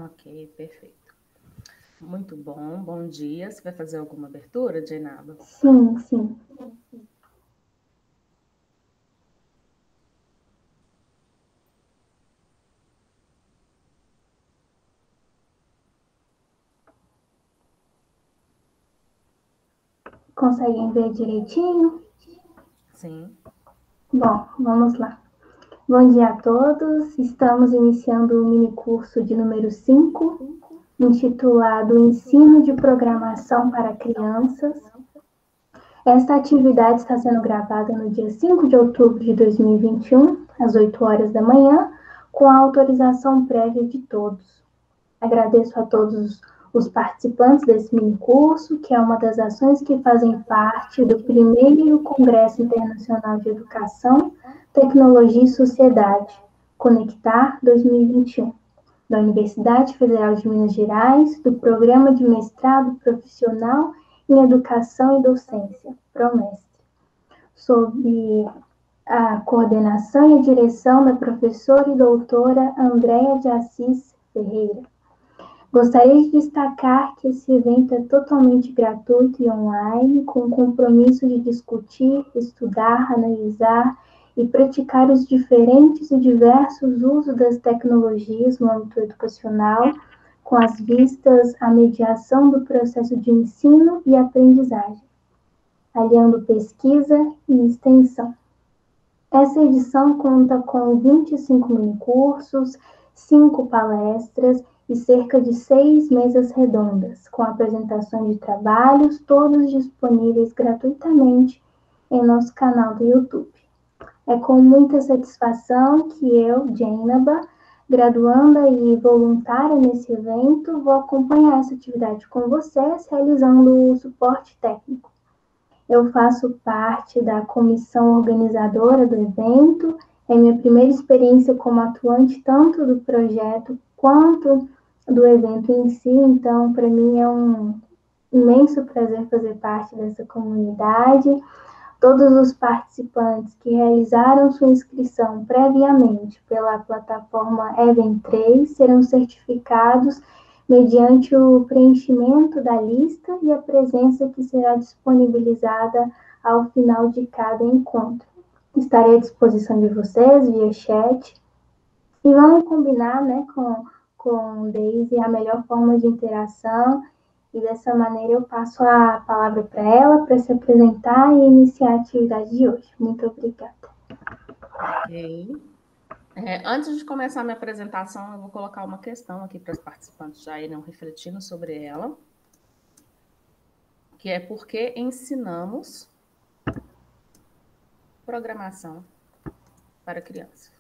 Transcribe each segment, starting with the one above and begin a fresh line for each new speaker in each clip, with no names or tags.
Ok, perfeito. Muito bom, bom dia. Você vai fazer alguma abertura, Jainaba?
Sim, sim. Conseguem ver direitinho?
Sim.
Bom, vamos lá. Bom dia a todos. Estamos iniciando o mini curso de número 5, intitulado Ensino de Programação para Crianças. Esta atividade está sendo gravada no dia 5 de outubro de 2021, às 8 horas da manhã, com a autorização prévia de todos. Agradeço a todos os participantes desse minicurso, que é uma das ações que fazem parte do primeiro Congresso Internacional de Educação, Tecnologia e Sociedade, Conectar 2021, da Universidade Federal de Minas Gerais, do Programa de Mestrado Profissional em Educação e Docência, PROMEST, sob a coordenação e a direção da professora e doutora Andréa de Assis Ferreira. Gostaria de destacar que esse evento é totalmente gratuito e online, com o compromisso de discutir, estudar, analisar e praticar os diferentes e diversos usos das tecnologias no âmbito educacional, com as vistas à mediação do processo de ensino e aprendizagem, aliando pesquisa e extensão. Essa edição conta com 25 minicursos, 5 palestras e cerca de 6 mesas redondas, com apresentações de trabalhos, todos disponíveis gratuitamente em nosso canal do YouTube. É com muita satisfação que eu, Jainaba, graduanda e voluntária nesse evento, vou acompanhar essa atividade com vocês, realizando o suporte técnico. Eu faço parte da comissão organizadora do evento. É minha primeira experiência como atuante, tanto do projeto quanto do evento em si. Então, para mim é um imenso prazer fazer parte dessa comunidade. Todos os participantes que realizaram sua inscrição previamente pela plataforma Event3 serão certificados mediante o preenchimento da lista e a presença que será disponibilizada ao final de cada encontro. Estarei à disposição de vocês via chat e vamos combinar, né, com Daisy a melhor forma de interação, e dessa maneira eu passo a palavra para ela para se apresentar e iniciar a atividade de hoje. Muito obrigada.
Ok. Antes de começar a minha apresentação, eu vou colocar uma questão aqui para os participantes já irem refletindo sobre ela, que é por que ensinamos programação para crianças.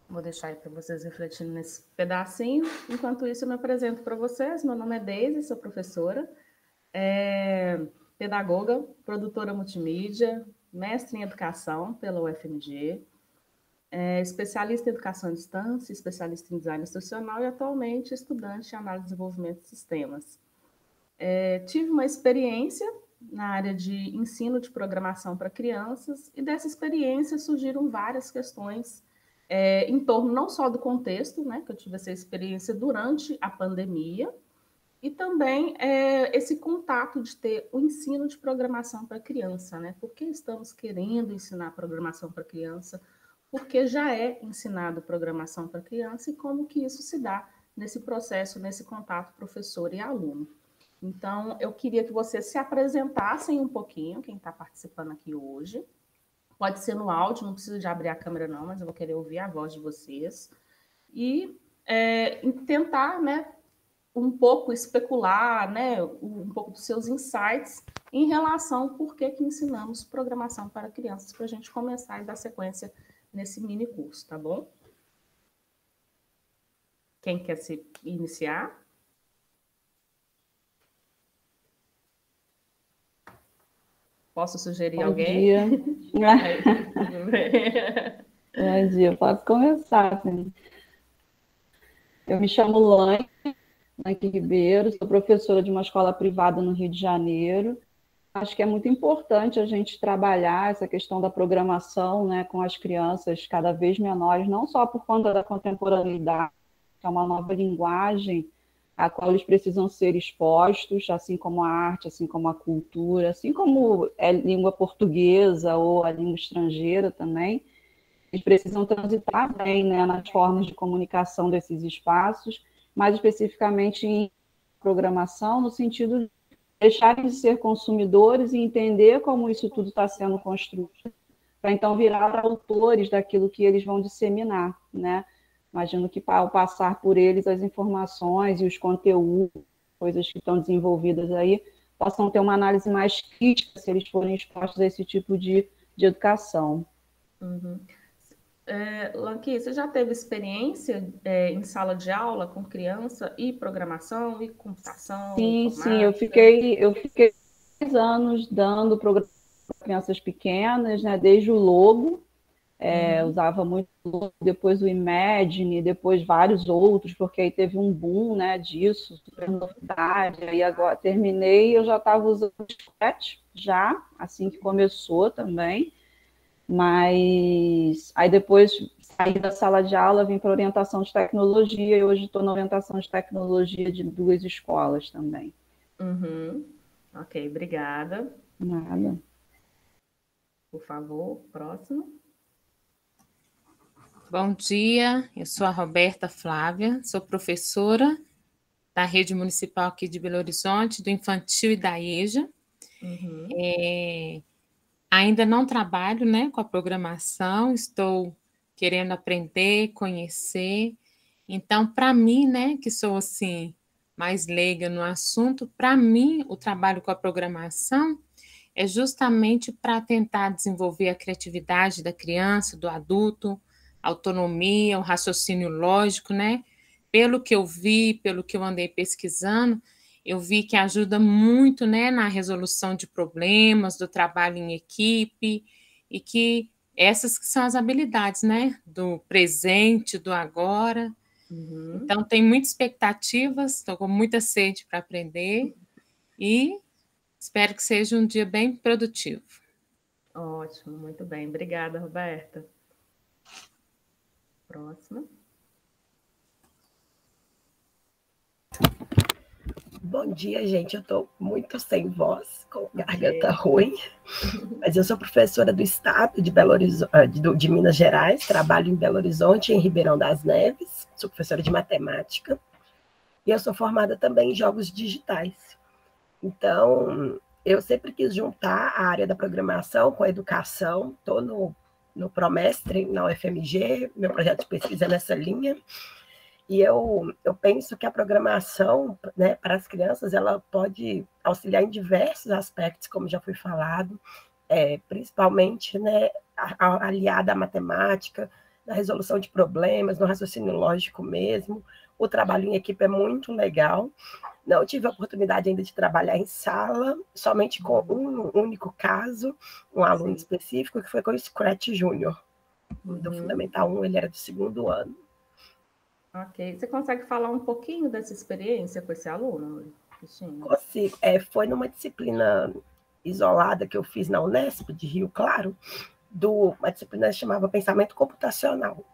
Vou deixar aí para vocês refletindo nesse pedacinho. Enquanto isso, eu me apresento para vocês. Meu nome é Daisy, sou professora, pedagoga, produtora multimídia, mestre em educação pela UFMG, especialista em educação à distância, especialista em design instrucional e atualmente estudante em análise e desenvolvimento de sistemas. Tive uma experiência na área de ensino de programação para crianças e dessa experiência surgiram várias questões em torno não só do contexto, né, que eu tive essa experiência durante a pandemia, e também esse contato de ter o ensino de programação para criança, né? Por que estamos querendo ensinar programação para criança? Porque já é ensinado programação para criança e como que isso se dá nesse processo, nesse contato professor e aluno. Então, eu queria que vocês se apresentassem um pouquinho, quem está participando aqui hoje. Pode ser no áudio, não precisa de abrir a câmera não, mas eu vou querer ouvir a voz de vocês. E tentar, né, um pouco especular, né, um pouco dos seus insights em relação ao porquê que ensinamos programação para crianças, para a gente começar e dar sequência nesse mini curso, tá bom? Quem quer se iniciar? Posso sugerir
Bom
alguém?
dia.
Tudo bem?
Bom dia, posso começar, sim. Eu me chamo Laine Ribeiro, sou professora de uma escola privada no Rio de Janeiro Acho que é muito importante a gente trabalhar essa questão da programação, né, com as crianças cada vez menores, não só por conta da contemporaneidade, que é uma nova linguagem a qual eles precisam ser expostos, assim como a arte, assim como a cultura, assim como é língua portuguesa ou a língua estrangeira também. Eles precisam transitar bem, né, nas formas de comunicação desses espaços, mais especificamente em programação, no sentido de deixarem de ser consumidores e entender como isso tudo está sendo construído, para então virar autores daquilo que eles vão disseminar, né? Imagino que ao passar por eles as informações e os conteúdos, coisas que estão desenvolvidas aí, possam ter uma análise mais crítica se eles forem expostos a esse tipo de educação.
Uhum. Lanqui, você já teve experiência em sala de aula com criança e programação e computação,
Sim, eu
informática?
fiquei 10 anos dando programação para crianças pequenas, né, desde o Logo, usava muito o Logo, depois o Imagine, depois vários outros, porque aí teve um boom, né, disso, super novidade, aí agora terminei, eu já estava usando o Scratch, já, assim que começou também, mas aí depois saí da sala de aula, vim para orientação de tecnologia e hoje estou na orientação de tecnologia de 2 escolas também.
Uhum. Ok, obrigada.
Nada.
Por favor, próximo.
Bom dia, eu sou a Roberta Flávia, sou professora da Rede Municipal aqui de Belo Horizonte, do Infantil e da EJA.
Uhum.
Ainda não trabalho, né, com a programação, estou querendo aprender, conhecer. Então, para mim, né, que sou assim mais leiga no assunto, para mim o trabalho com a programação é justamente para tentar desenvolver a criatividade da criança, do adulto, a autonomia, o raciocínio lógico, né? Pelo que eu vi, pelo que eu andei pesquisando, eu vi que ajuda muito, né, na resolução de problemas, do trabalho em equipe, e que essas que são as habilidades, né, do presente, do agora.
Uhum.
Então, tenho muitas expectativas, estou com muita sede para aprender e espero que seja um dia bem produtivo.
Ótimo, muito bem. Obrigada, Roberta. Próxima.
Bom dia, gente. Eu estou muito sem voz, com garganta ruim, mas eu sou professora do estado de Belo Horizonte, de Minas Gerais, trabalho em Belo Horizonte, em Ribeirão das Neves, sou professora de matemática, e eu sou formada também em jogos digitais. Então, eu sempre quis juntar a área da programação com a educação, estou no Promestre, na UFMG, meu projeto de pesquisa é nessa linha. E eu penso que a programação, né, para as crianças, ela pode auxiliar em diversos aspectos, como já foi falado, principalmente, né, aliada à matemática, na resolução de problemas, no raciocínio lógico mesmo. O trabalho em equipe é muito legal. Não tive a oportunidade ainda de trabalhar em sala, somente com um único caso, um aluno específico, que foi com o Scratch Júnior, do Fundamental 1, ele era do 2º ano.
Ok. Você consegue falar um pouquinho dessa experiência com esse aluno, Cristina?
Consigo. Foi numa disciplina isolada que eu fiz na Unesp, de Rio Claro, uma disciplina que chamava Pensamento Computacional,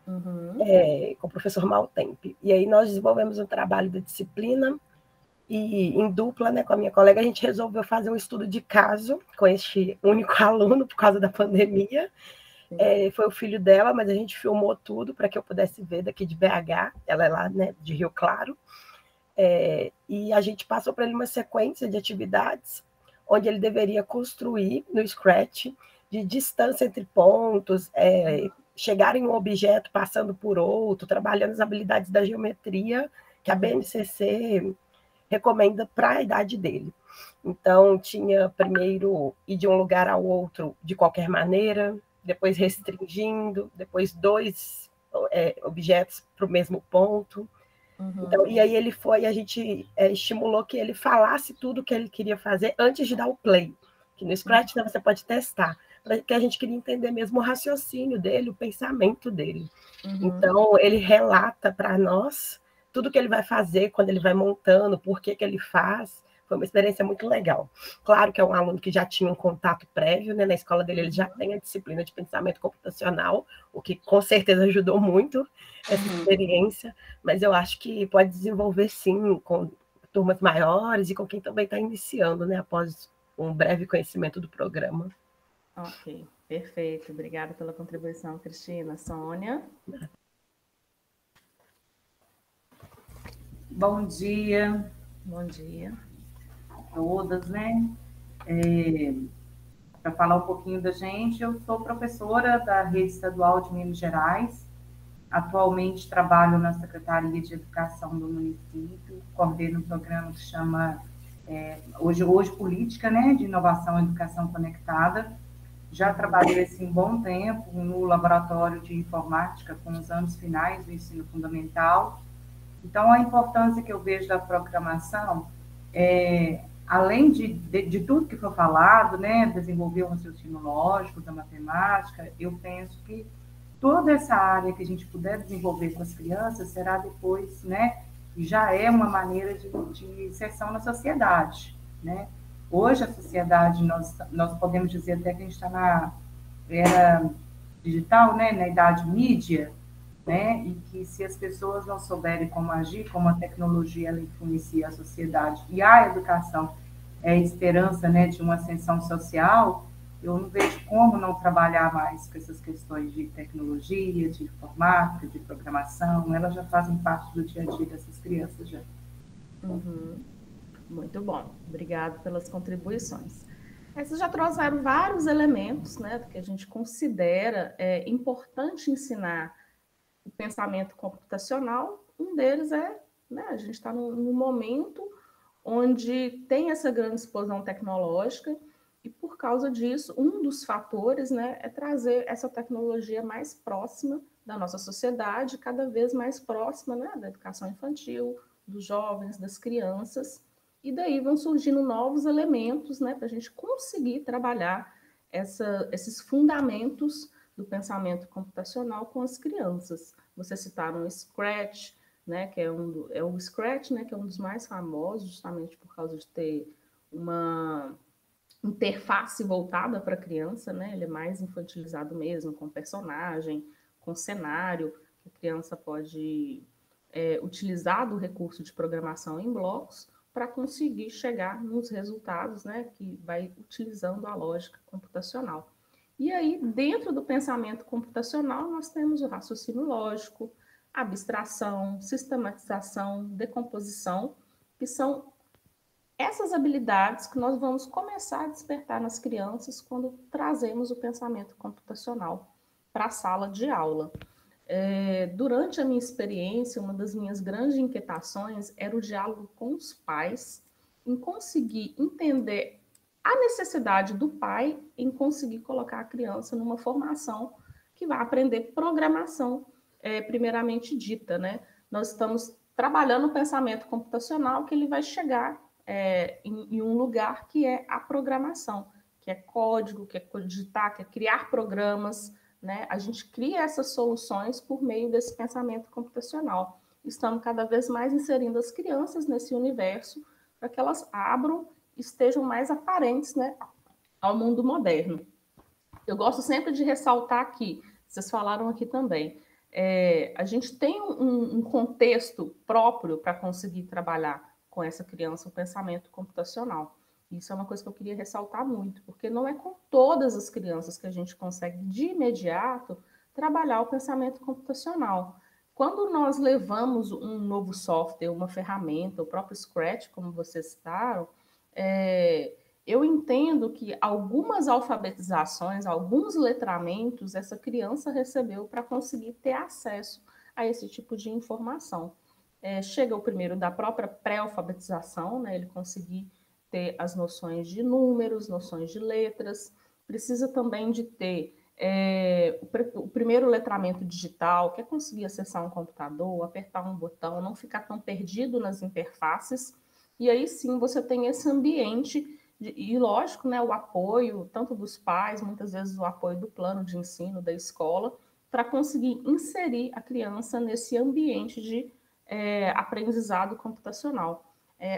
com o professor Maltempe. E aí nós desenvolvemos um trabalho da disciplina e, em dupla, né, com a minha colega, a gente resolveu fazer um estudo de caso com este único aluno por causa da pandemia. Foi o filho dela, mas a gente filmou tudo para que eu pudesse ver daqui de BH, ela é lá, né, de Rio Claro, e a gente passou para ele uma sequência de atividades onde ele deveria construir no Scratch de distância entre pontos, chegar em um objeto passando por outro, trabalhando as habilidades da geometria que a BNCC recomenda para a idade dele. Então, tinha primeiro ir de um lugar ao outro de qualquer maneira, depois restringindo, depois 2 objetos para o mesmo ponto. Então, e aí a gente estimulou que ele falasse tudo o que ele queria fazer antes de dar o play, que no Scratch, né, você pode testar, porque a gente queria entender mesmo o raciocínio dele, o pensamento dele. Então, ele relata para nós tudo que ele vai fazer quando ele vai montando, por que ele faz, foi uma experiência muito legal. Claro que é um aluno que já tinha um contato prévio, né? Na escola dele ele já tem a disciplina de pensamento computacional, o que com certeza ajudou muito essa experiência, mas eu acho que pode desenvolver sim com turmas maiores e com quem também está iniciando, né? Após um breve conhecimento do programa.
Ok, perfeito. Obrigada pela contribuição, Cristina. Sônia?
Bom dia.
Bom dia.
A todas, né? Para falar um pouquinho da gente, eu sou professora da Rede Estadual de Minas Gerais. Atualmente trabalho na Secretaria de Educação do município, coordeno um programa que chama hoje Política, né, de Inovação e Educação Conectada. Já trabalhei assim um bom tempo no laboratório de informática com os anos finais do ensino fundamental. Então, a importância que eu vejo da programação além de tudo que foi falado, né, desenvolver um raciocínio lógico da matemática, eu penso que toda essa área que a gente puder desenvolver com as crianças será depois, né, já é uma maneira de inserção na sociedade, né? Hoje, a sociedade, nós podemos dizer até que a gente está na era digital, né, na idade mídia, né, e que se as pessoas não souberem como agir, como a tecnologia ela influencia a sociedade e a educação é a esperança, né, de uma ascensão social, eu não vejo como não trabalhar mais com essas questões de tecnologia, de informática, de programação, elas já fazem parte do dia a dia dessas crianças já.
Muito bom, obrigado pelas contribuições. Vocês já trouxeram vários elementos, né, que a gente considera importante ensinar o pensamento computacional. Um deles né, a gente está num momento onde tem essa grande explosão tecnológica e, por causa disso, um dos fatores, né, é trazer essa tecnologia mais próxima da nossa sociedade, cada vez mais próxima, né, da educação infantil, dos jovens, das crianças, e daí vão surgindo novos elementos, né, para a gente conseguir trabalhar esses fundamentos do pensamento computacional com as crianças. Vocês citaram o Scratch, né, que o Scratch, né, que é um dos mais famosos, justamente por causa de ter uma interface voltada para a criança, né? Ele é mais infantilizado mesmo, com personagem, com cenário, que a criança pode utilizar do recurso de programação em blocos para conseguir chegar nos resultados, né, que vai utilizando a lógica computacional. E aí, dentro do pensamento computacional, nós temos o raciocínio lógico, abstração, sistematização, decomposição, que são essas habilidades que nós vamos começar a despertar nas crianças quando trazemos o pensamento computacional para a sala de aula. Durante a minha experiência, uma das minhas grandes inquietações era o diálogo com os pais, em conseguir entender a necessidade do pai em conseguir colocar a criança numa formação que vai aprender programação, primeiramente dita, né? Nós estamos trabalhando o pensamento computacional que ele vai chegar em um lugar que é a programação, que é código, que é codigitar, que é criar programas, né? A gente cria essas soluções por meio desse pensamento computacional. Estamos cada vez mais inserindo as crianças nesse universo para que elas abram, estejam mais aparentes, né, ao mundo moderno. Eu gosto sempre de ressaltar aqui, vocês falaram aqui também, a gente tem um contexto próprio para conseguir trabalhar com essa criança o pensamento computacional. Isso é uma coisa que eu queria ressaltar muito, porque não é com todas as crianças que a gente consegue, de imediato, trabalhar o pensamento computacional. Quando nós levamos um novo software, uma ferramenta, o próprio Scratch, como vocês citaram, eu entendo que algumas alfabetizações, alguns letramentos, essa criança recebeu para conseguir ter acesso a esse tipo de informação. Chega o primeiro da própria pré-alfabetização, né, ele conseguir ter as noções de números, noções de letras, precisa também de ter o primeiro letramento digital, que é conseguir acessar um computador, apertar um botão, não ficar tão perdido nas interfaces, e aí sim você tem esse ambiente, e lógico, né, o apoio, tanto dos pais, muitas vezes o apoio do plano de ensino da escola, para conseguir inserir a criança nesse ambiente de aprendizado computacional.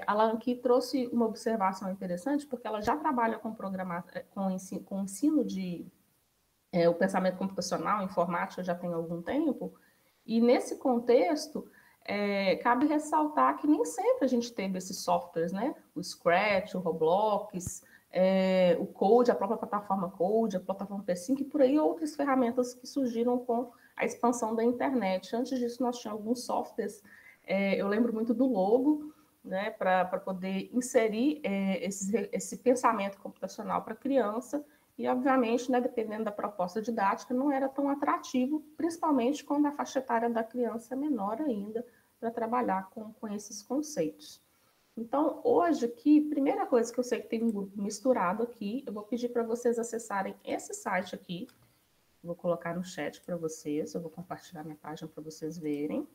A Lanqui trouxe uma observação interessante, porque ela já trabalha com ensino de o pensamento computacional, informática, já tem algum tempo, e nesse contexto, cabe ressaltar que nem sempre a gente teve esses softwares, né? O Scratch, o Roblox, o Code, a própria plataforma Code, a plataforma P5 e por aí outras ferramentas que surgiram com a expansão da internet. Antes disso, nós tínhamos alguns softwares, eu lembro muito do Logo, né, para poder inserir esse pensamento computacional para a criança, e, obviamente, né, dependendo da proposta didática, não era tão atrativo, principalmente quando a faixa etária da criança é menor ainda, para trabalhar com esses conceitos. Então, hoje aqui, primeira coisa que eu sei que tem um grupo misturado aqui, eu vou pedir para vocês acessarem esse site aqui, vou colocar no chat para vocês, eu vou compartilhar minha página para vocês verem.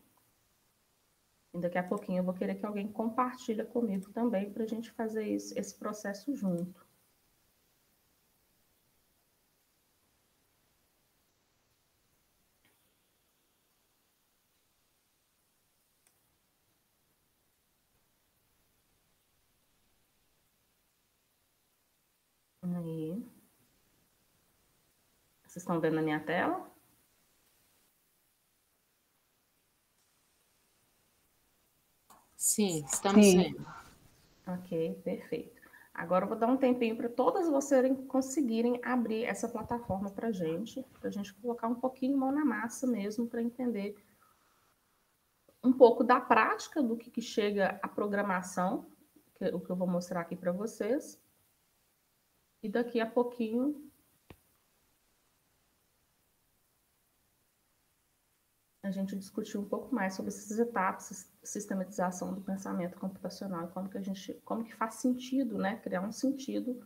E daqui a pouquinho eu vou querer que alguém compartilhe comigo também, para a gente fazer esse processo junto. Aí. Vocês estão vendo na minha tela?
Sim, estamos vendo.
Ok, perfeito. Agora eu vou dar um tempinho para todas vocês conseguirem abrir essa plataforma para a gente colocar um pouquinho mão na massa mesmo, para entender um pouco da prática do que chega a programação, o que eu vou mostrar aqui para vocês. E daqui a pouquinho a gente discutir um pouco mais sobre essas etapas, sistematização do pensamento computacional, como que faz sentido, né, criar um sentido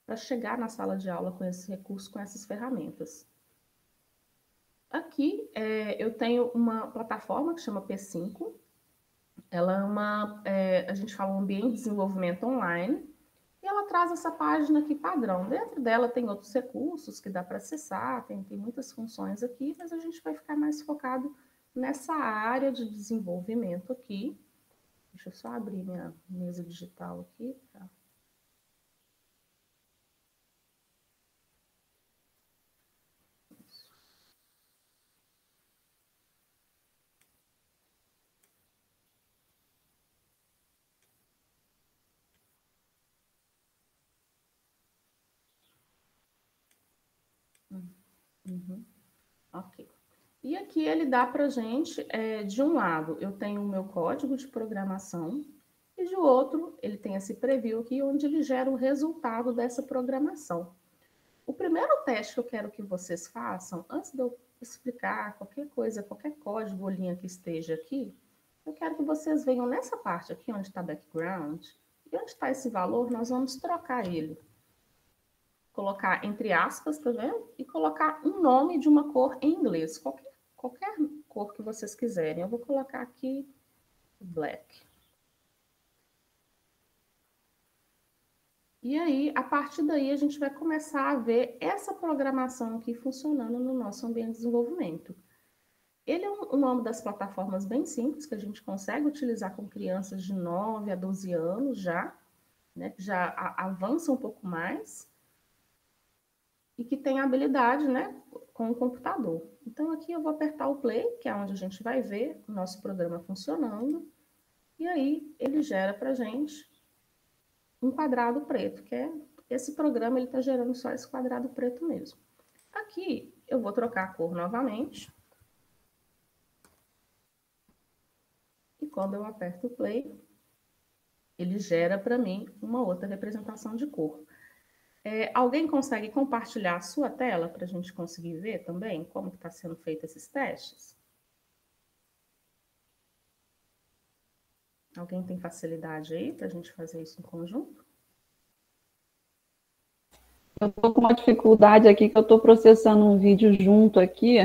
para chegar na sala de aula com esse recurso, com essas ferramentas. Aqui eu tenho uma plataforma que chama P5. Ela é a gente fala um ambiente de desenvolvimento online, e ela traz essa página aqui padrão. Dentro dela tem outros recursos que dá para acessar, tem muitas funções aqui, mas a gente vai ficar mais focado nessa área de desenvolvimento aqui. Deixa eu só abrir minha mesa digital aqui. Tá? Ok. E aqui ele dá para a gente, de um lado, eu tenho o meu código de programação, e de outro, ele tem esse preview aqui, onde ele gera o resultado dessa programação. O primeiro teste que eu quero que vocês façam, antes de eu explicar qualquer coisa, qualquer código ou linha que esteja aqui, eu quero que vocês venham nessa parte aqui, onde está background, e onde está esse valor, nós vamos trocar ele. Colocar entre aspas, tá vendo? E colocar um nome de uma cor em inglês, qualquer cor que vocês quiserem. Eu vou colocar aqui black. E aí, a partir daí, a gente vai começar a ver essa programação aqui funcionando no nosso ambiente de desenvolvimento. Ele é uma das plataformas bem simples que a gente consegue utilizar com crianças de 9 a 12 anos já, né, que já avança um pouco mais e que tem habilidade, né, com o computador. Então, aqui eu vou apertar o play, que é onde a gente vai ver o nosso programa funcionando, e aí ele gera para a gente um quadrado preto, que esse programa ele está gerando só esse quadrado preto mesmo. Aqui eu vou trocar a cor novamente. E quando eu aperto o play, ele gera para mim uma outra representação de cor. Alguém consegue compartilhar a sua tela para a gente conseguir ver também como está sendo feitos esses testes? Alguém tem facilidade aí para a gente fazer isso em conjunto?
Eu estou com uma dificuldade aqui, que eu estou processando um vídeo junto aqui,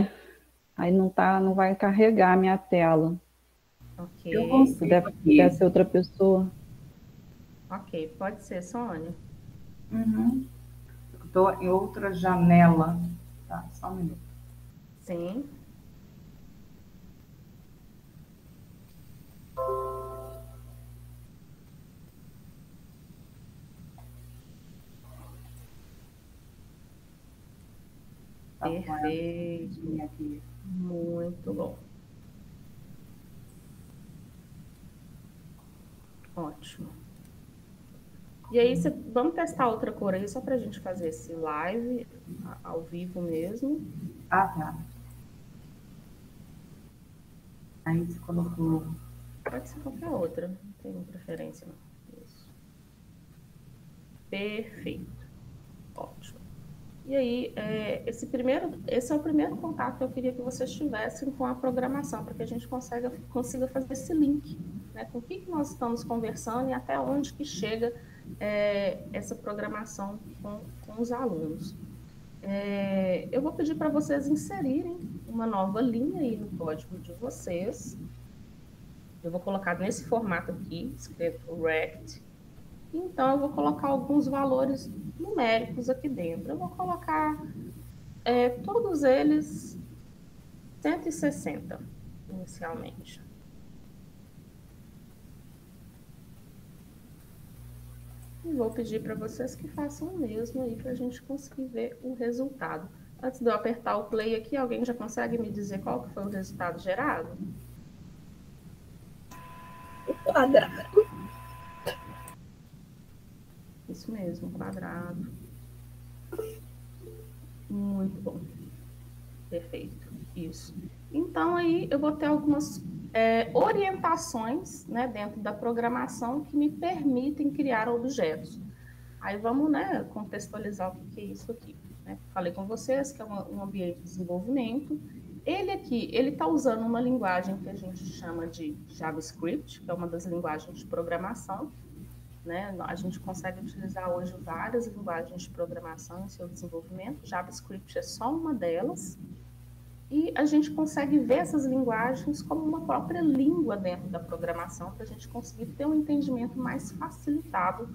aí não vai carregar a minha tela.
Ok.
Eu consigo.
Deve ser outra pessoa.
Ok, pode ser, Sônia.
Estou em outra janela. Tá, só um minuto.
Sim. Perfeito.
Aqui.
Muito bom. Ótimo. E aí, vamos testar outra cor aí, só para a gente fazer esse live ao vivo mesmo.
Ah, tá. Aí você colocou...
Pode ser qualquer outra, não tem preferência, não. Isso. Perfeito. Ótimo. E aí, esse é o primeiro contato que eu queria que vocês tivessem com a programação, para que a gente consiga fazer esse link, né, com o que nós estamos conversando e até onde que chega essa programação com os alunos. Eu vou pedir para vocês inserirem uma nova linha aí no código de vocês. Eu vou colocar nesse formato aqui, escrito rect. Então, eu vou colocar alguns valores numéricos aqui dentro. Eu vou colocar todos eles 160 inicialmente. E vou pedir para vocês que façam o mesmo aí para a gente conseguir ver o resultado. Antes de eu apertar o play aqui, alguém já consegue me dizer qual que foi o resultado gerado?
Quadrado.
Isso mesmo, quadrado. Muito bom. Perfeito. Isso. Então, aí eu vou ter algumas orientações, né, dentro da programação que me permitem criar objetos. Aí vamos, né, contextualizar o que é isso aqui. Né? Falei com vocês que é um ambiente de desenvolvimento. Ele aqui, ele está usando uma linguagem que a gente chama de JavaScript, que é uma das linguagens de programação. Né? A gente consegue utilizar hoje várias linguagens de programação em seu desenvolvimento. JavaScript é só uma delas. E a gente consegue ver essas linguagens como uma própria língua dentro da programação, para a gente conseguir ter um entendimento mais facilitado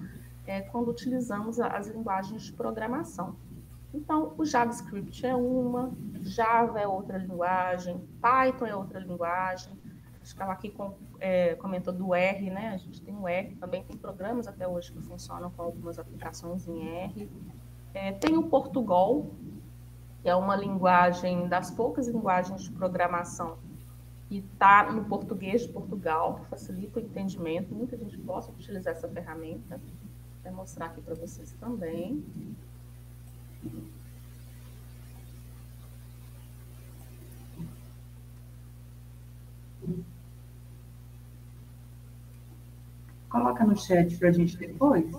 quando utilizamos as linguagens de programação. Então, o JavaScript é uma, Java é outra linguagem, Python é outra linguagem. Acho que ela aqui comentou do R, né? A gente tem o R, também tem programas até hoje que funcionam com algumas aplicações em R. Tem o Portugal, que é uma linguagem, das poucas linguagens de programação que está no português de Portugal, que facilita o entendimento. Muita gente gosta de utilizar essa ferramenta. Vou mostrar aqui para vocês também.
Coloca no chat para a gente depois.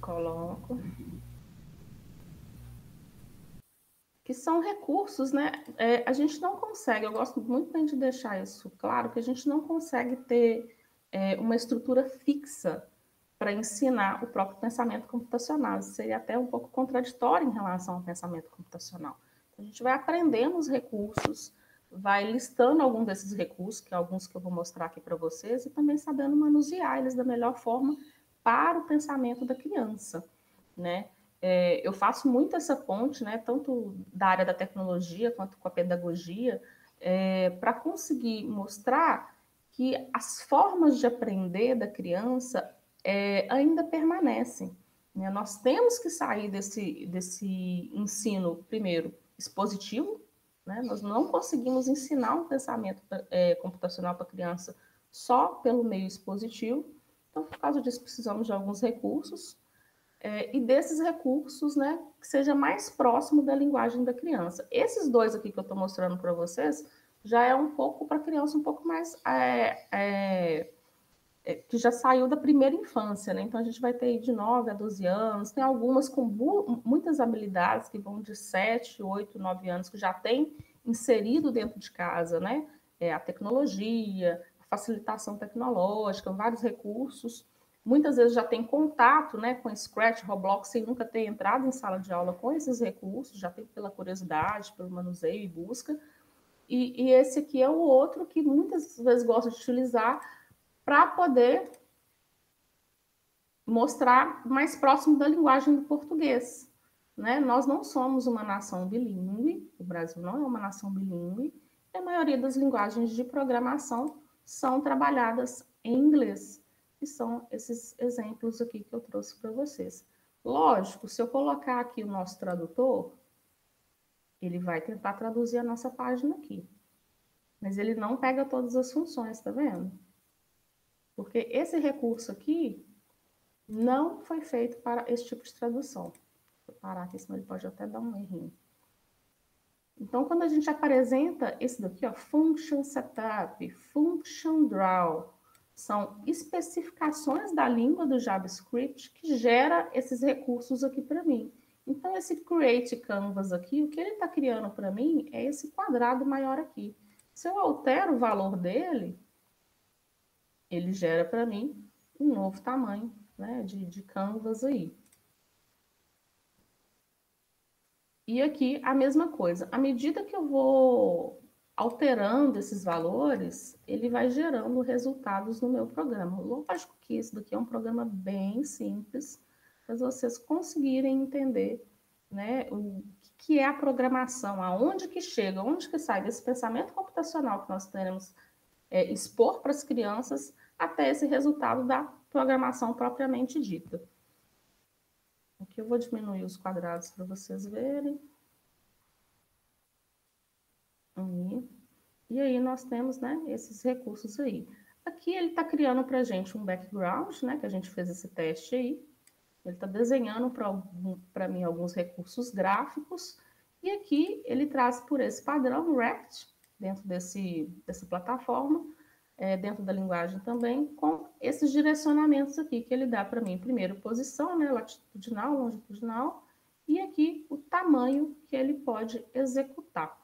Coloco. Que são recursos, né? A gente não consegue, eu gosto muito de deixar isso claro, que a gente não consegue ter uma estrutura fixa para ensinar o próprio pensamento computacional. Isso seria até um pouco contraditório em relação ao pensamento computacional. A gente vai aprendendo os recursos, vai listando algum desses recursos, que é alguns que eu vou mostrar aqui para vocês, e também sabendo manusear eles da melhor forma para o pensamento da criança, né? Eu faço muito essa ponte, né, tanto da área da tecnologia quanto com a pedagogia, para conseguir mostrar que as formas de aprender da criança ainda permanecem. Né? Nós temos que sair desse ensino, primeiro, expositivo, né? Nós não conseguimos ensinar um pensamento computacional para a criança só pelo meio expositivo, então, por causa disso, precisamos de alguns recursos, e desses recursos, né, que seja mais próximo da linguagem da criança. Esses dois aqui que eu estou mostrando para vocês, já é um pouco para a criança, um pouco mais... que já saiu da primeira infância, né? Então, a gente vai ter aí de 9 a 12 anos, tem algumas com muitas habilidades que vão de 7, 8, 9 anos, que já tem inserido dentro de casa, né? A tecnologia, a facilitação tecnológica, vários recursos. Muitas vezes já tem contato, né, com Scratch, Roblox, sem nunca ter entrado em sala de aula com esses recursos, já tem pela curiosidade, pelo manuseio e busca. E esse aqui é o outro que muitas vezes gosta de utilizar para poder mostrar mais próximo da linguagem do português. Né? Nós não somos uma nação bilíngue, o Brasil não é uma nação bilíngue, e a maioria das linguagens de programação são trabalhadas em inglês, que são esses exemplos aqui que eu trouxe para vocês. Lógico, se eu colocar aqui o nosso tradutor, Ele vai tentar traduzir a nossa página aqui. Mas ele não pega todas as funções, tá vendo? Porque esse recurso aqui não foi feito para esse tipo de tradução. Vou parar aqui, senão ele pode até dar um errinho. Então, quando a gente apresenta esse daqui, ó, function setup, function draw, são especificações da língua do JavaScript que gera esses recursos aqui para mim. Então, esse create canvas aqui, o que ele está criando para mim é esse quadrado maior aqui. Se eu altero o valor dele, ele gera para mim um novo tamanho, né, de canvas aí. E aqui a mesma coisa. À medida que eu vou alterando esses valores, ele vai gerando resultados no meu programa. Lógico que isso daqui é um programa bem simples, para vocês conseguirem entender, né, o que é a programação, aonde que chega, onde que sai desse pensamento computacional que nós queremos expor para as crianças, até esse resultado da programação propriamente dita. Aqui eu vou diminuir os quadrados para vocês verem. E aí nós temos, né, esses recursos aí. Aqui ele está criando para a gente um background, né, que a gente fez esse teste aí. Ele está desenhando para mim alguns recursos gráficos. E aqui ele traz por esse padrão React, dentro dessa plataforma, dentro da linguagem também, com esses direcionamentos aqui que ele dá para mim. Primeiro, posição, né, latitudinal, longitudinal, e aqui o tamanho que ele pode executar,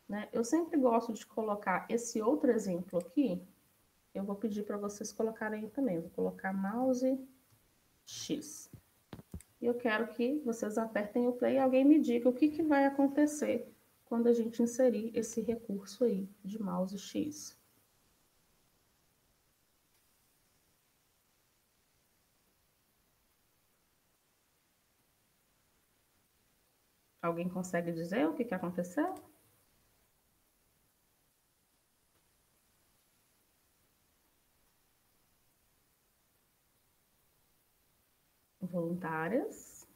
né? Eu sempre gosto de colocar esse outro exemplo aqui, eu vou pedir para vocês colocarem aí também. Vou colocar mouse X. E eu quero que vocês apertem o play e alguém me diga o que vai acontecer quando a gente inserir esse recurso aí de mouse X. Alguém consegue dizer o que aconteceu? Voluntárias?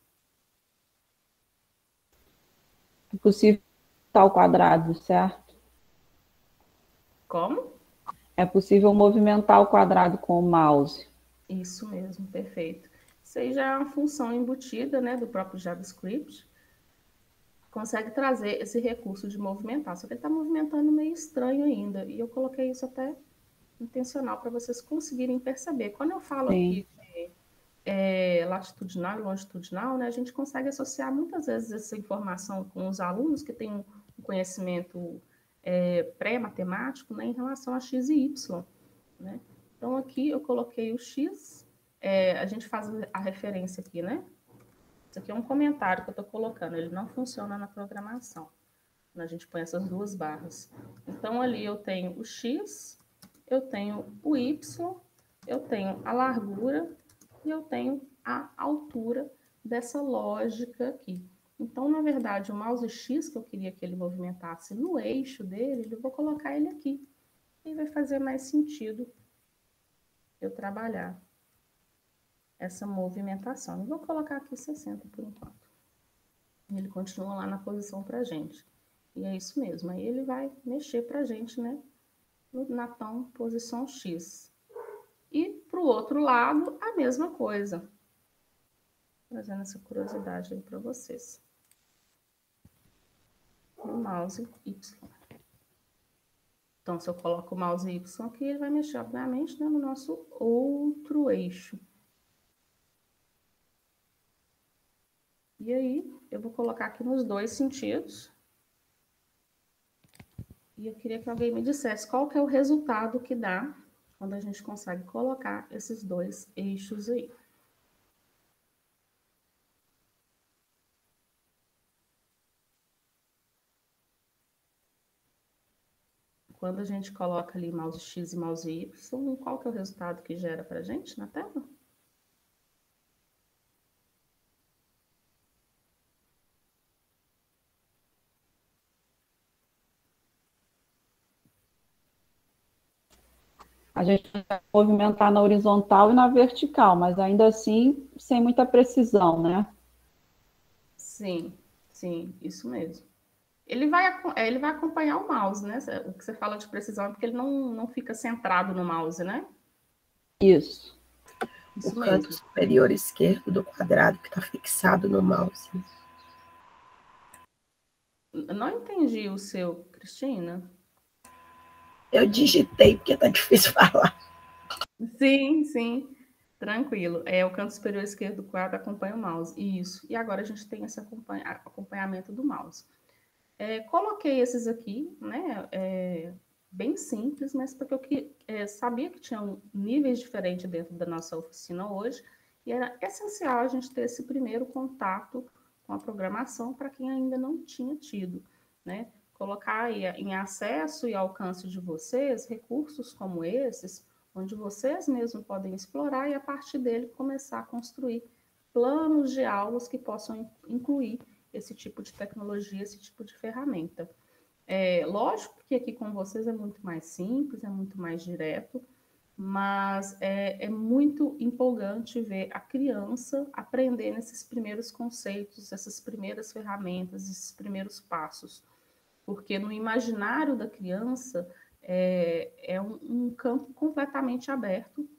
É possível movimentar o quadrado, certo?
Como?
É possível movimentar o quadrado com o mouse.
Isso mesmo, perfeito. Isso aí já é uma função embutida, né, do próprio JavaScript. Consegue trazer esse recurso de movimentar, só que ele está movimentando meio estranho ainda. E eu coloquei isso até intencional para vocês conseguirem perceber. Quando eu falo aqui de latitudinal e longitudinal, né, a gente consegue associar muitas vezes essa informação com os alunos que têm um conhecimento pré-matemático, né, em relação a x e y, né? Então, aqui eu coloquei o x, a gente faz a referência aqui, né? Isso aqui é um comentário que eu estou colocando, ele não funciona na programação, quando a gente põe essas duas barras. Então, ali eu tenho o x, eu tenho o y, eu tenho a largura e eu tenho a altura dessa lógica aqui. Então, na verdade, o mouse X que eu queria que ele movimentasse no eixo dele, eu vou colocar ele aqui. E vai fazer mais sentido eu trabalhar essa movimentação. Eu vou colocar aqui 60 por enquanto. Ele continua lá na posição pra gente. E é isso mesmo. Aí ele vai mexer pra gente, né? Na posição X. E para o outro lado, a mesma coisa. Trazendo essa curiosidade aí para vocês. O mouse Y. Então, se eu coloco o mouse Y aqui, ele vai mexer, obviamente, né, no nosso outro eixo. E aí, eu vou colocar aqui nos dois sentidos. E eu queria que alguém me dissesse qual que é o resultado que dá quando a gente consegue colocar esses dois eixos aí. Quando a gente coloca ali mouse X e mouse Y, qual que é o resultado que gera para a gente na tela?
A gente vai movimentar na horizontal e na vertical, mas ainda assim sem muita precisão, né?
Sim, sim, isso mesmo. ele vai acompanhar o mouse, né? O que você fala de precisão é porque ele não fica centrado no mouse, né?
Isso.
O canto superior esquerdo do quadrado que está fixado no mouse.
Não entendi o seu, Cristina.
Eu digitei porque tá difícil falar.
Sim, tranquilo. É o canto superior esquerdo do quadro acompanha o mouse. Isso. E agora a gente tem esse acompanhamento do mouse. Coloquei esses aqui, né? Bem simples, mas porque eu sabia que tinham níveis diferentes dentro da nossa oficina hoje, e era essencial a gente ter esse primeiro contato com a programação para quem ainda não tinha tido, né? Colocar aí em acesso e alcance de vocês recursos como esses, onde vocês mesmos podem explorar e, a partir dele, começar a construir planos de aulas que possam incluir esse tipo de tecnologia, esse tipo de ferramenta. Lógico que aqui com vocês é muito mais simples, é muito mais direto, mas é muito empolgante ver a criança aprender nesses primeiros conceitos, essas primeiras ferramentas, esses primeiros passos. Porque no imaginário da criança é um campo completamente aberto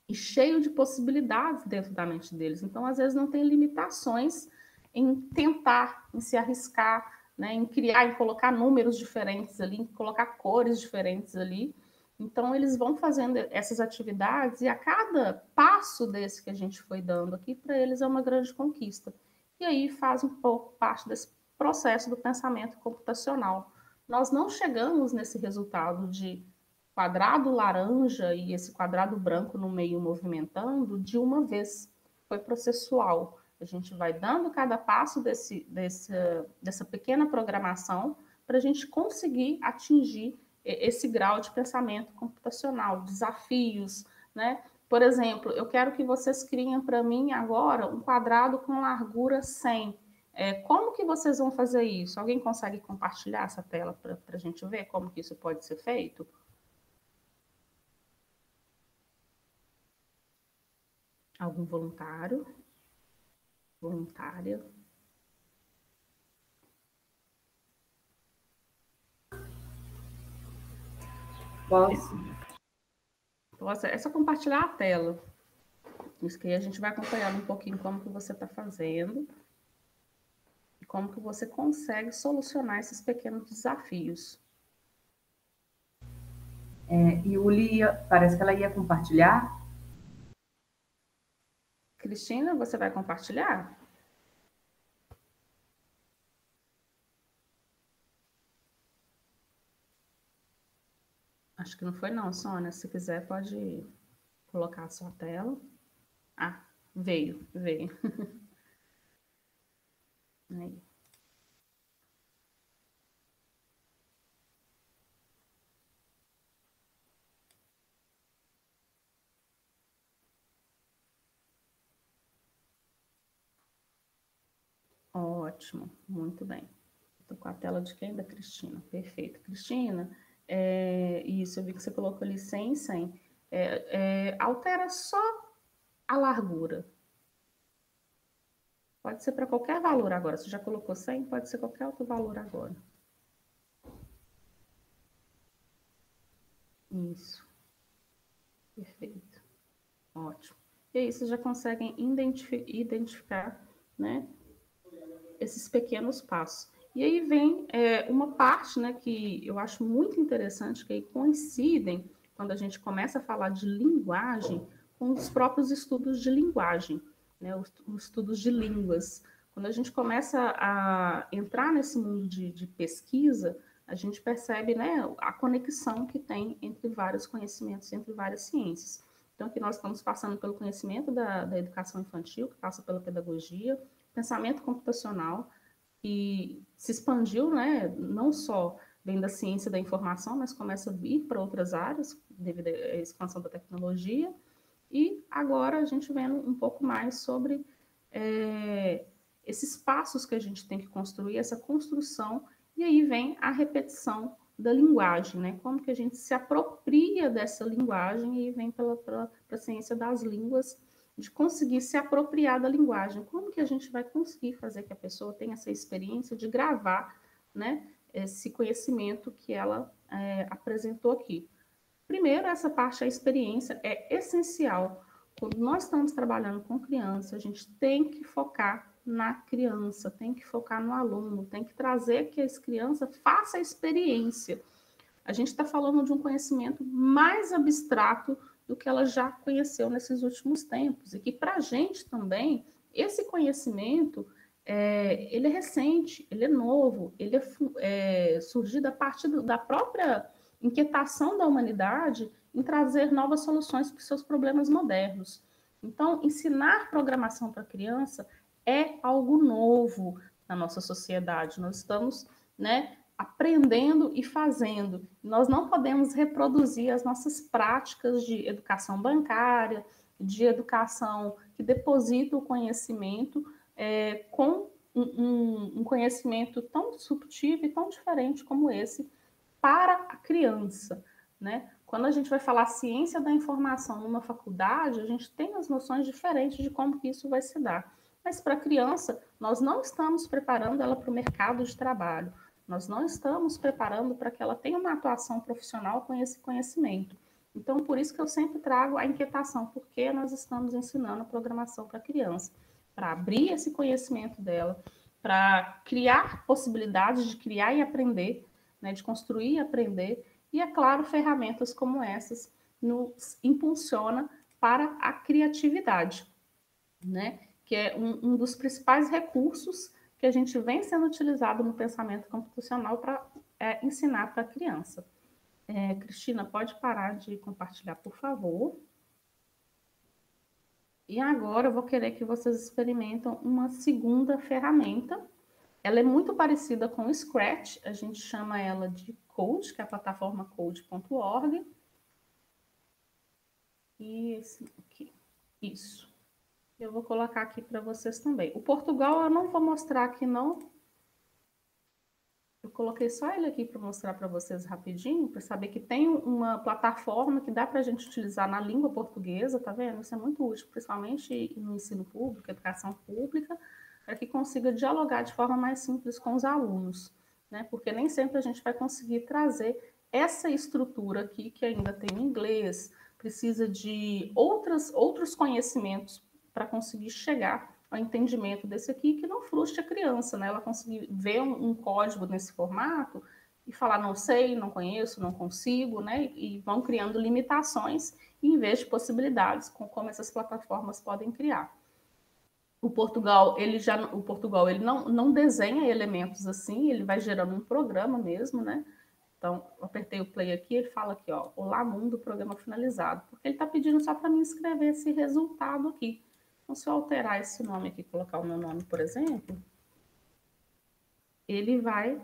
e cheio de possibilidades dentro da mente deles. Então, às vezes, não tem limitações em tentar, em se arriscar, né, em criar, em colocar números diferentes ali, em colocar cores diferentes ali. Então, eles vão fazendo essas atividades e a cada passo desse que a gente foi dando aqui, para eles é uma grande conquista. E aí faz um pouco parte desse processo do pensamento computacional. Nós não chegamos nesse resultado de quadrado laranja e esse quadrado branco no meio movimentando de uma vez. Foi processual. A gente vai dando cada passo dessa pequena programação para a gente conseguir atingir esse grau de pensamento computacional, desafios, né? Por exemplo, eu quero que vocês criem para mim agora um quadrado com largura 100. Como que vocês vão fazer isso? Alguém consegue compartilhar essa tela para a gente ver como que isso pode ser feito? Algum voluntário? Voluntária? Posso? É só compartilhar a tela. Isso que aí a gente vai acompanhando um pouquinho como que você está fazendo e como que você consegue solucionar esses pequenos desafios.
Yuli, parece que ela ia compartilhar.
Cristina, você vai compartilhar? Acho que não foi não, Sônia. Se quiser, pode colocar a sua tela. Ah, veio. Aí. Ótimo, muito bem. Estou com a tela de quem? Da Cristina. Perfeito. Cristina, isso, eu vi que você colocou ali 100 e 100. Altera só a largura. Pode ser para qualquer valor agora. Você já colocou 100, pode ser qualquer outro valor agora. Isso. Perfeito. Ótimo. E aí vocês já conseguem identificar, né, esses pequenos passos. E aí vem uma parte, né, que eu acho muito interessante, que aí coincidem quando a gente começa a falar de linguagem com os próprios estudos de linguagem, né, os estudos de línguas. Quando a gente começa a entrar nesse mundo de pesquisa, a gente percebe, né, a conexão que tem entre vários conhecimentos, entre várias ciências. Então, aqui nós estamos passando pelo conhecimento da educação infantil, que passa pela pedagogia, pensamento computacional, que se expandiu, né, não só vem da ciência da informação, mas começa a vir para outras áreas, devido à expansão da tecnologia, e agora a gente vendo um pouco mais sobre esses passos que a gente tem que construir, essa construção, e aí vem a repetição da linguagem, né? Como que a gente se apropria dessa linguagem e vem para a ciência das línguas, de conseguir se apropriar da linguagem. Como que a gente vai conseguir fazer que a pessoa tenha essa experiência de gravar né, esse conhecimento que ela apresentou aqui. Primeiro, essa parte da experiência é essencial. Quando nós estamos trabalhando com criança, a gente tem que focar na criança, tem que focar no aluno, tem que trazer que essa criança faça a experiência. A gente está falando de um conhecimento mais abstrato do que ela já conheceu nesses últimos tempos. E que, para a gente também, esse conhecimento, ele é recente, ele é novo, ele é surgido a partir da própria inquietação da humanidade em trazer novas soluções para os seus problemas modernos. Então, ensinar programação para a criança é algo novo na nossa sociedade. Nós estamos, né, aprendendo e fazendo. Nós não podemos reproduzir as nossas práticas de educação bancária, de educação que deposita o conhecimento com um conhecimento tão subtil e tão diferente como esse para a criança, né? Quando a gente vai falar ciência da informação numa faculdade, a gente tem as noções diferentes de como que isso vai se dar. Mas para a criança, nós não estamos preparando ela para o mercado de trabalho. Nós não estamos preparando para que ela tenha uma atuação profissional com esse conhecimento. Então, por isso que eu sempre trago a inquietação, porque nós estamos ensinando a programação para a criança, para abrir esse conhecimento dela, para criar possibilidades de criar e aprender, né, de construir e aprender, e, é claro, ferramentas como essas nos impulsiona para a criatividade, né, que é um dos principais recursos que a gente vem sendo utilizado no pensamento computacional para ensinar para a criança. Cristina, pode parar de compartilhar, por favor. E agora eu vou querer que vocês experimentem uma segunda ferramenta. Ela é muito parecida com o Scratch, a gente chama ela de Code, que é a plataforma code.org. E esse aqui, isso. Eu vou colocar aqui para vocês também. O Portugal eu não vou mostrar aqui, não. Eu coloquei só ele aqui para mostrar para vocês rapidinho, para saber que tem uma plataforma que dá para a gente utilizar na língua portuguesa, tá vendo? Isso é muito útil, principalmente no ensino público, educação pública, para que consiga dialogar de forma mais simples com os alunos, né? Porque nem sempre a gente vai conseguir trazer essa estrutura aqui, que ainda tem o inglês, precisa de outros conhecimentos para conseguir chegar ao entendimento desse aqui, que não frustre a criança, né? Ela conseguir ver um código nesse formato e falar, não sei, não conheço, não consigo, né? E vão criando limitações em vez de possibilidades, como essas plataformas podem criar. O Portugal, ele não desenha elementos assim, ele vai gerando um programa mesmo, né? Então, eu apertei o play aqui, ele fala aqui, ó, Olá Mundo, programa finalizado, porque ele está pedindo só para mim escrever esse resultado aqui. Então, se eu alterar esse nome aqui, colocar o meu nome, por exemplo, ele vai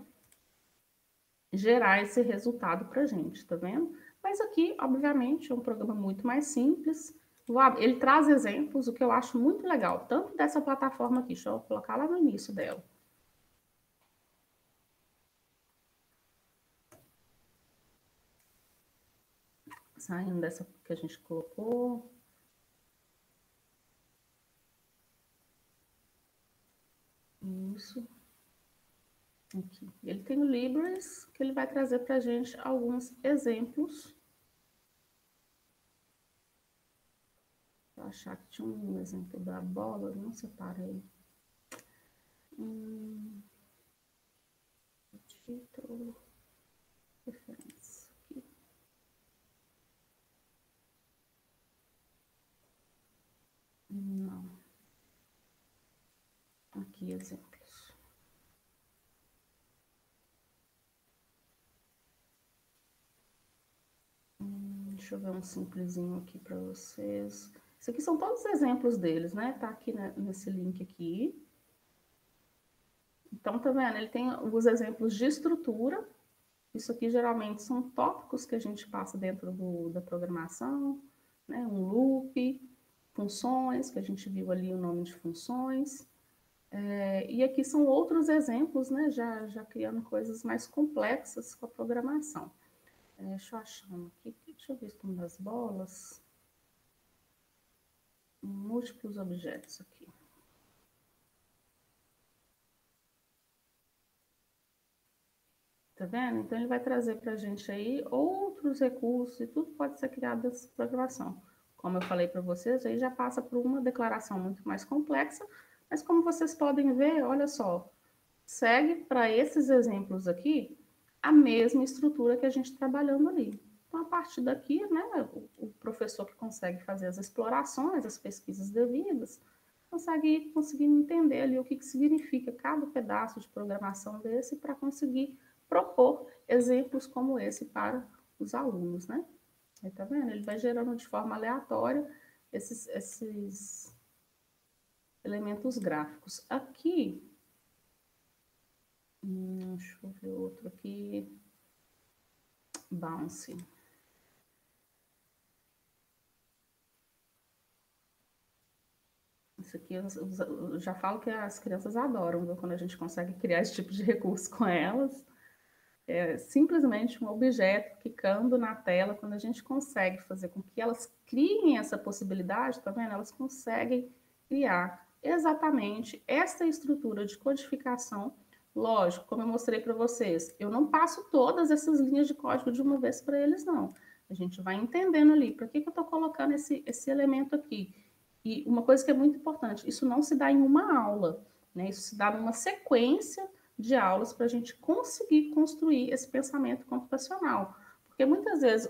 gerar esse resultado para a gente, tá vendo? Mas aqui, obviamente, é um programa muito mais simples. Ele traz exemplos, o que eu acho muito legal, tanto dessa plataforma aqui, deixa eu colocar lá no início dela. Saindo dessa que a gente colocou. Isso. Aqui. Ele tem o Libras, que ele vai trazer para a gente alguns exemplos. Vou achar que tinha um exemplo da bola, não separei. Título, referência. Aqui. Não. Aqui, exemplos. Deixa eu ver um simplesinho aqui para vocês. Isso aqui são todos os exemplos deles, né? Tá aqui nesse link aqui. Então, tá vendo? Ele tem os exemplos de estrutura. Isso aqui geralmente são tópicos que a gente passa dentro da programação, né? Um loop, funções, que a gente viu ali o nome de funções. E aqui são outros exemplos, né? Já criando coisas mais complexas com a programação. Deixa eu achar um aqui. Deixa eu ver se tem das bolas. Múltiplos objetos aqui. Tá vendo? Então, ele vai trazer para a gente aí outros recursos e tudo pode ser criado dessa programação. Como eu falei para vocês, aí já passa por uma declaração muito mais complexa, mas como vocês podem ver, olha só, segue para esses exemplos aqui a mesma estrutura que a gente trabalhando ali. Então, a partir daqui, né, o professor que consegue fazer as explorações, as pesquisas devidas, consegue ir conseguindo entender ali o que significa cada pedaço de programação desse para conseguir propor exemplos como esse para os alunos, né? Aí, tá vendo? Ele vai gerando de forma aleatória esses elementos gráficos. Aqui, deixa eu ver outro aqui, Bounce. Isso aqui eu já falo que as crianças adoram, viu? Quando a gente consegue criar esse tipo de recurso com elas. É simplesmente um objeto quicando na tela, quando a gente consegue fazer com que elas criem essa possibilidade, tá vendo? Elas conseguem criar exatamente essa estrutura de codificação. Lógico, como eu mostrei para vocês, eu não passo todas essas linhas de código de uma vez para eles, não. A gente vai entendendo ali, para que eu estou colocando esse elemento aqui? E uma coisa que é muito importante, isso não se dá em uma aula, né? Isso se dá numa sequência de aulas para a gente conseguir construir esse pensamento computacional. Porque muitas vezes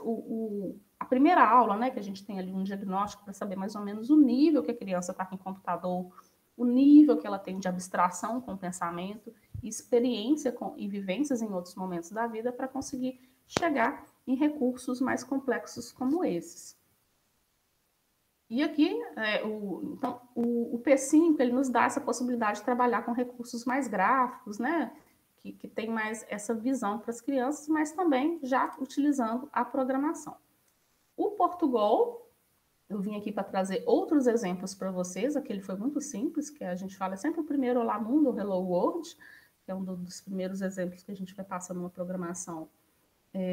a primeira aula, né, que a gente tem ali um diagnóstico para saber mais ou menos o nível que a criança está com o computador, o nível que ela tem de abstração com o pensamento, experiência e vivências em outros momentos da vida para conseguir chegar em recursos mais complexos como esses. E aqui, então, o P5, ele nos dá essa possibilidade de trabalhar com recursos mais gráficos, né? Que tem mais essa visão para as crianças, mas também já utilizando a programação. O Portugal, eu vim aqui para trazer outros exemplos para vocês. Aquele foi muito simples, que a gente fala sempre o primeiro Olá Mundo, Hello World, que é um dos primeiros exemplos que a gente vai passar numa programação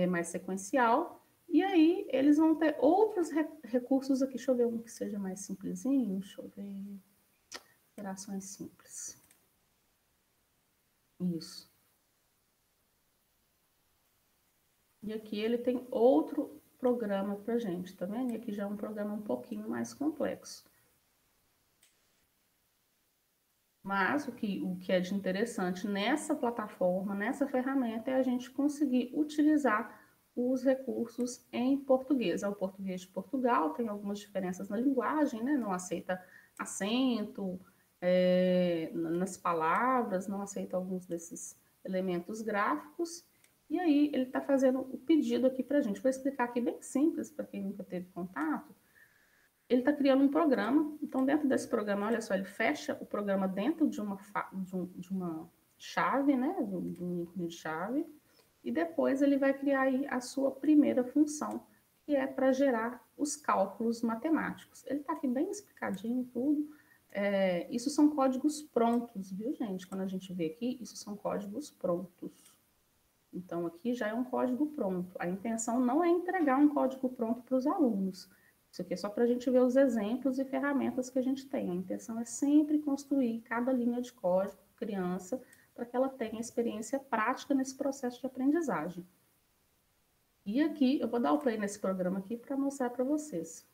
mais sequencial. E aí, eles vão ter outros recursos aqui. Deixa eu ver um que seja mais simplesinho. Deixa eu ver. Operações simples. Isso. E aqui ele tem outro programa para a gente, tá vendo? E aqui já é um programa um pouquinho mais complexo. Mas o que é de interessante nessa plataforma, nessa ferramenta, é a gente conseguir utilizar os recursos em português. O português de Portugal tem algumas diferenças na linguagem, né? Não aceita acento nas palavras, não aceita alguns desses elementos gráficos. E aí ele está fazendo o pedido aqui para a gente. Vou explicar aqui bem simples para quem nunca teve contato. Ele está criando um programa. Então, dentro desse programa, olha só, ele fecha o programa dentro de uma chave, né? De um ícone de chave. E depois ele vai criar aí a sua primeira função, que é para gerar os cálculos matemáticos. Ele está aqui bem explicadinho tudo. Isso são códigos prontos, viu, gente? Quando a gente vê aqui, isso são códigos prontos. Então, aqui já é um código pronto. A intenção não é entregar um código pronto para os alunos. Isso aqui é só para a gente ver os exemplos e ferramentas que a gente tem. A intenção é sempre construir cada linha de código criança para que ela tenha experiência prática nesse processo de aprendizagem. E aqui, eu vou dar o play nesse programa aqui para mostrar para vocês.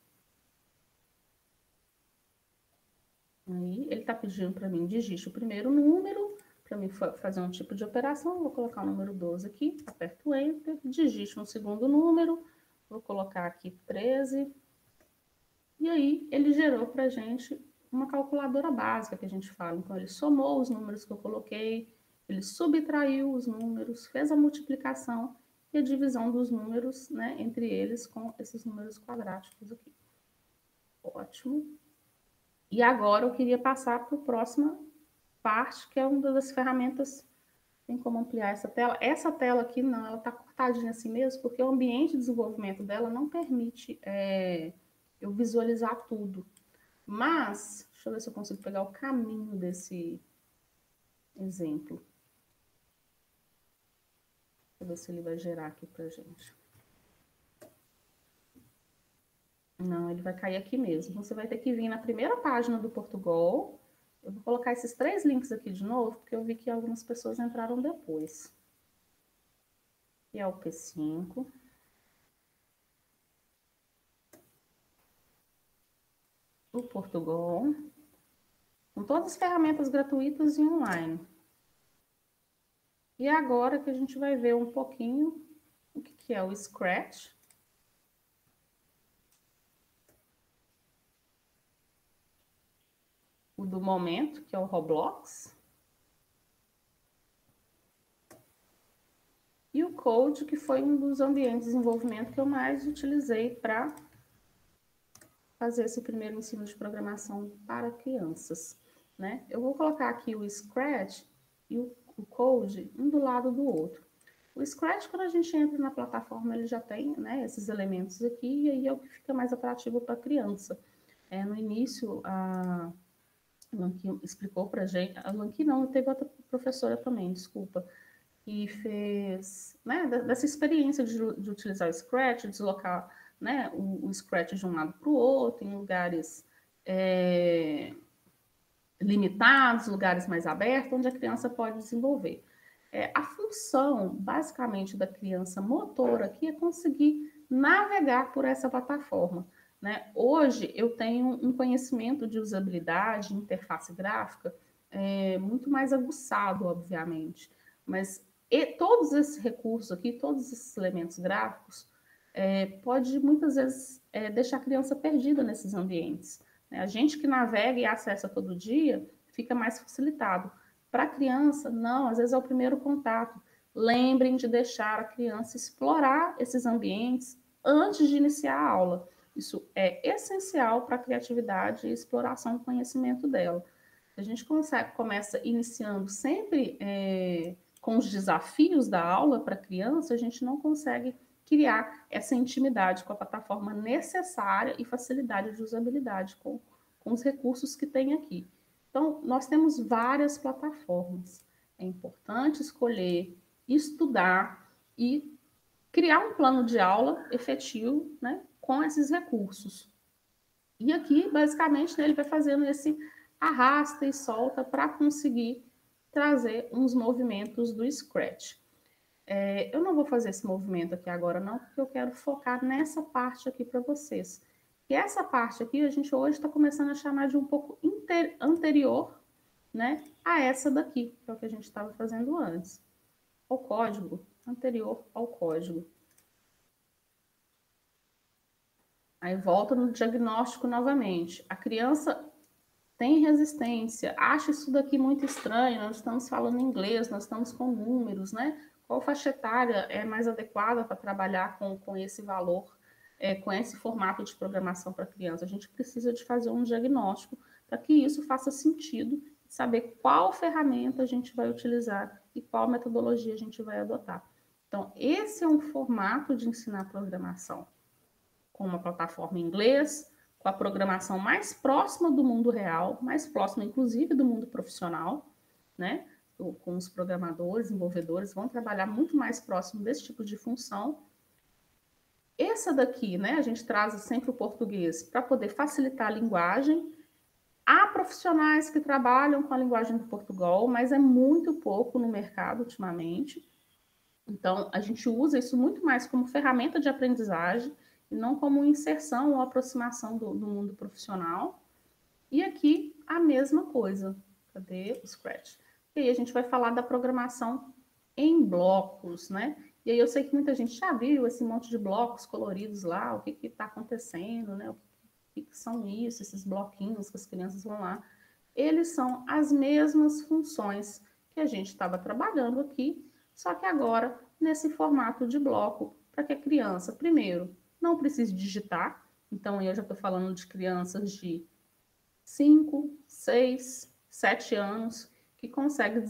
Aí, ele está pedindo para mim, digite o primeiro número, para mim fazer um tipo de operação. Vou colocar o número 12 aqui, aperto Enter, digite um segundo número, vou colocar aqui 13. E aí, ele gerou para a gente uma calculadora básica que a gente fala. Então, ele somou os números que eu coloquei, ele subtraiu os números, fez a multiplicação e a divisão dos números, né, entre eles com esses números quadráticos aqui. Ótimo. E agora eu queria passar para a próxima parte, que é uma das ferramentas. Tem como ampliar essa tela. Essa tela aqui, não, ela está cortadinha assim mesmo, porque o ambiente de desenvolvimento dela não permite eu visualizar tudo. Mas, deixa eu ver se eu consigo pegar o caminho desse exemplo. Deixa eu ver se ele vai gerar aqui pra gente. Não, ele vai cair aqui mesmo. Você vai ter que vir na primeira página do Portugal. Eu vou colocar esses 3 links aqui de novo, porque eu vi que algumas pessoas entraram depois. que é o P5. O Portugal, com todas as ferramentas gratuitas e online. E agora que a gente vai ver um pouquinho o que é o Scratch. O do momento, que é o Roblox. E o Code, que foi um dos ambientes de desenvolvimento que eu mais utilizei para fazer esse primeiro ensino de programação para crianças, né? Eu vou colocar aqui o Scratch e o Code um do lado do outro. O Scratch, quando a gente entra na plataforma, ele já tem, né, esses elementos aqui, e aí é o que fica mais atrativo para a criança. No início, a Lanqui explicou para a gente, a Lanqui não, teve outra professora também, desculpa, que fez, né, dessa experiência de utilizar o Scratch, deslocar, né, o Scratch de um lado para o outro, em lugares limitados, lugares mais abertos, onde a criança pode desenvolver. A função, basicamente, da criança motora aqui é conseguir navegar por essa plataforma, né? Hoje, eu tenho um conhecimento de usabilidade, interface gráfica, muito mais aguçado, obviamente, mas todos esses recursos aqui, todos esses elementos gráficos, pode muitas vezes deixar a criança perdida nesses ambientes. A gente que navega e acessa todo dia, fica mais facilitado. Para a criança, não, às vezes é o primeiro contato. Lembrem de deixar a criança explorar esses ambientes antes de iniciar a aula. Isso é essencial para a criatividade e exploração do conhecimento dela. A gente começa iniciando sempre com os desafios da aula para a criança, a gente não consegue criar essa intimidade com a plataforma necessária e facilidade de usabilidade com os recursos que tem aqui. Então, nós temos várias plataformas. É importante escolher, estudar e criar um plano de aula efetivo, né, com esses recursos. E aqui, basicamente, né, ele vai fazendo esse arrasta e solta para conseguir trazer uns movimentos do Scratch. Eu não vou fazer esse movimento aqui agora, não, porque eu quero focar nessa parte aqui para vocês. E essa parte aqui, a gente hoje está começando a chamar de um pouco anterior, né, a essa daqui, que é o que a gente estava fazendo antes. O código, anterior ao código. Aí volta no diagnóstico novamente. A criança tem resistência, acha isso daqui muito estranho, nós estamos falando inglês, nós estamos com números, né? Qual faixa etária é mais adequada para trabalhar com esse valor, com esse formato de programação para criança? A gente precisa de fazer um diagnóstico para que isso faça sentido, saber qual ferramenta a gente vai utilizar e qual metodologia a gente vai adotar. Então, esse é um formato de ensinar programação, com uma plataforma em inglês, com a programação mais próxima do mundo real, mais próxima, inclusive, do mundo profissional, né? Com os programadores, desenvolvedores, vão trabalhar muito mais próximo desse tipo de função. Essa daqui, né? A gente traz sempre o português para poder facilitar a linguagem. Há profissionais que trabalham com a linguagem do Portugal, mas é muito pouco no mercado ultimamente. Então, a gente usa isso muito mais como ferramenta de aprendizagem e não como inserção ou aproximação do mundo profissional. E aqui, a mesma coisa. Cadê o Scratch? E aí a gente vai falar da programação em blocos, né? E aí eu sei que muita gente já viu esse monte de blocos coloridos lá, o que está acontecendo, né? O que são isso, esses bloquinhos que as crianças vão lá. Eles são as mesmas funções que a gente estava trabalhando aqui, só que agora nesse formato de bloco, para que a criança, primeiro, não precise digitar. Então, eu já estou falando de crianças de 5, 6, 7 anos que conseguem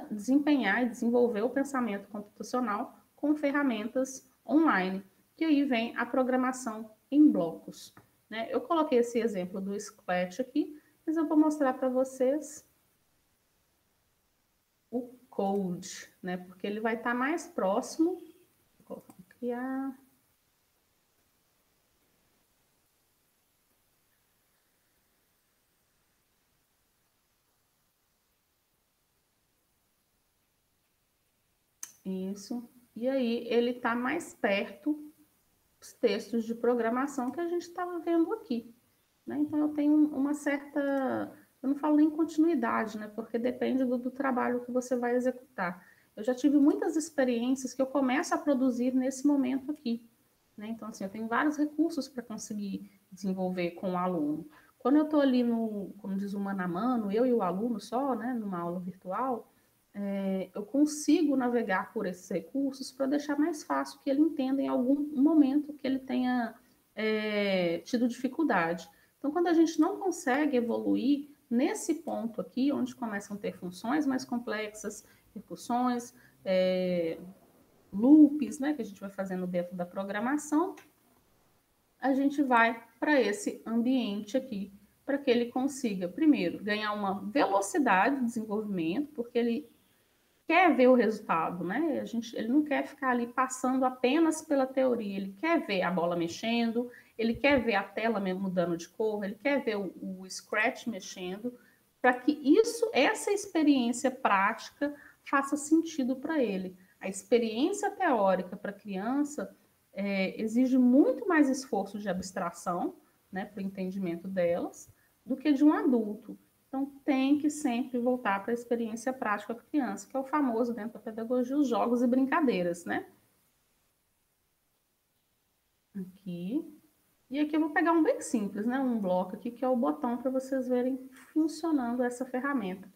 desempenhar e desenvolver o pensamento computacional com ferramentas online. E aí vem a programação em blocos, né? Eu coloquei esse exemplo do Scratch aqui, mas eu vou mostrar para vocês o Code, né? Porque ele vai estar mais próximo. Vou criar. Isso. E aí ele está mais perto dos textos de programação que a gente estava vendo aqui, né? Então eu tenho uma certa, eu não falo nem continuidade, né? Porque depende do trabalho que você vai executar. Eu já tive muitas experiências que eu começo a produzir nesse momento aqui, né? Então, assim, eu tenho vários recursos para conseguir desenvolver com o aluno. Quando eu estou ali no, como diz o mano a mano, eu e o aluno só, né, numa aula virtual, eu consigo navegar por esses recursos para deixar mais fácil que ele entenda em algum momento que ele tenha tido dificuldade. Então, quando a gente não consegue evoluir nesse ponto aqui, onde começam a ter funções mais complexas, recursões, loops, né, que a gente vai fazendo dentro da programação, a gente vai para esse ambiente aqui, para que ele consiga, primeiro, ganhar uma velocidade de desenvolvimento, porque ele quer ver o resultado, né? Ele não quer ficar ali passando apenas pela teoria, ele quer ver a bola mexendo, ele quer ver a tela mudando de cor, ele quer ver o Scratch mexendo, para que essa experiência prática faça sentido para ele. A experiência teórica para a criança exige muito mais esforço de abstração, né, para o entendimento delas, do que de um adulto. Então, tem que sempre voltar para a experiência prática com a criança, que é o famoso, dentro da pedagogia, os jogos e brincadeiras, né? Aqui. E aqui eu vou pegar um bem simples, né? Um bloco aqui, que é o botão, para vocês verem funcionando essa ferramenta.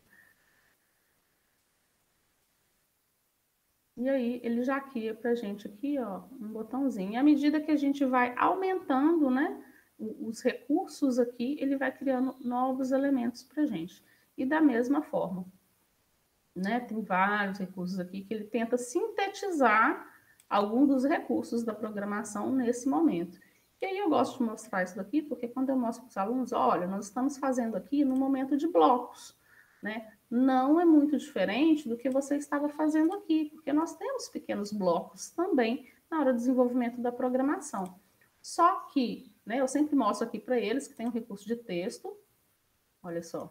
E aí, ele já cria para a gente aqui, ó, um botãozinho. E à medida que a gente vai aumentando, né, os recursos aqui, ele vai criando novos elementos para a gente. E da mesma forma, né, tem vários recursos aqui que ele tenta sintetizar algum dos recursos da programação nesse momento. E aí eu gosto de mostrar isso daqui, porque quando eu mostro para os alunos, olha, nós estamos fazendo aqui no momento de blocos, né? Não é muito diferente do que você estava fazendo aqui, porque nós temos pequenos blocos também na hora do desenvolvimento da programação. Só que, né, eu sempre mostro aqui para eles que tem um recurso de texto, olha só.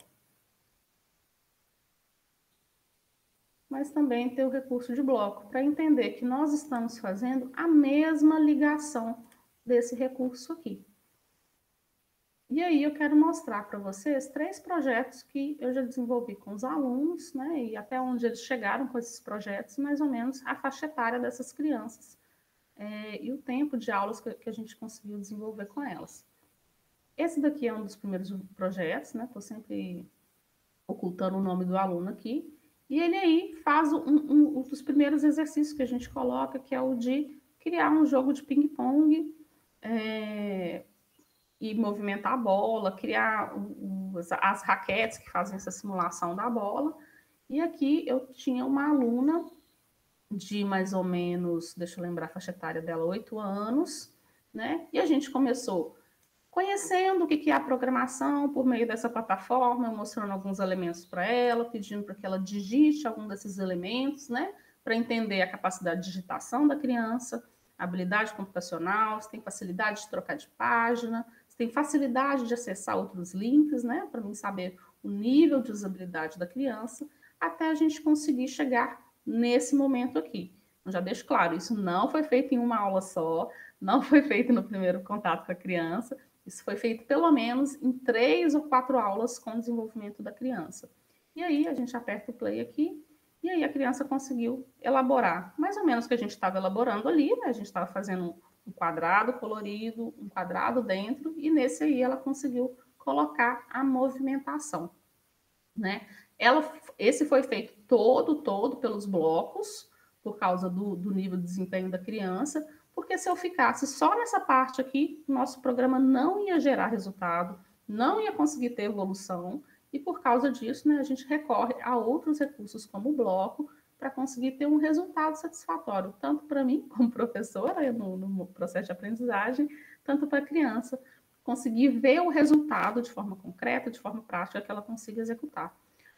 Mas também tem o recurso de bloco, para entender que nós estamos fazendo a mesma ligação desse recurso aqui. E aí eu quero mostrar para vocês 3 projetos que eu já desenvolvi com os alunos, né, e até onde eles chegaram com esses projetos, mais ou menos a faixa etária dessas crianças, e o tempo de aulas que a gente conseguiu desenvolver com elas. Esse daqui é um dos primeiros projetos, né, estou sempre ocultando o nome do aluno aqui, e ele aí faz um dos primeiros exercícios que a gente coloca, que é o de criar um jogo de ping-pong, e movimentar a bola, criar as raquetes que fazem essa simulação da bola. E aqui eu tinha uma aluna de mais ou menos, deixa eu lembrar a faixa etária dela, 8 anos, né? E a gente começou conhecendo o que é a programação por meio dessa plataforma, mostrando alguns elementos para ela, pedindo para que ela digite algum desses elementos, né? Para entender a capacidade de digitação da criança, a habilidade computacional, se tem facilidade de trocar de página, se tem facilidade de acessar outros links, né? Para mim saber o nível de usabilidade da criança, até a gente conseguir chegar nesse momento aqui. Eu já deixo claro, isso não foi feito em uma aula só, não foi feito no primeiro contato com a criança, isso foi feito pelo menos em 3 ou 4 aulas com o desenvolvimento da criança. E aí a gente aperta o play aqui, e aí a criança conseguiu elaborar mais ou menos o que a gente estava elaborando ali, né? A gente estava fazendo um quadrado colorido, um quadrado dentro, e nesse aí ela conseguiu colocar a movimentação, né? Esse foi feito todo pelos blocos, por causa do nível de desempenho da criança, porque se eu ficasse só nessa parte aqui, nosso programa não ia gerar resultado, não ia conseguir ter evolução, e por causa disso, né, a gente recorre a outros recursos como o bloco, para conseguir ter um resultado satisfatório, tanto para mim, como professora, no processo de aprendizagem, tanto para a criança, conseguir ver o resultado de forma concreta, de forma prática, que ela consiga executar.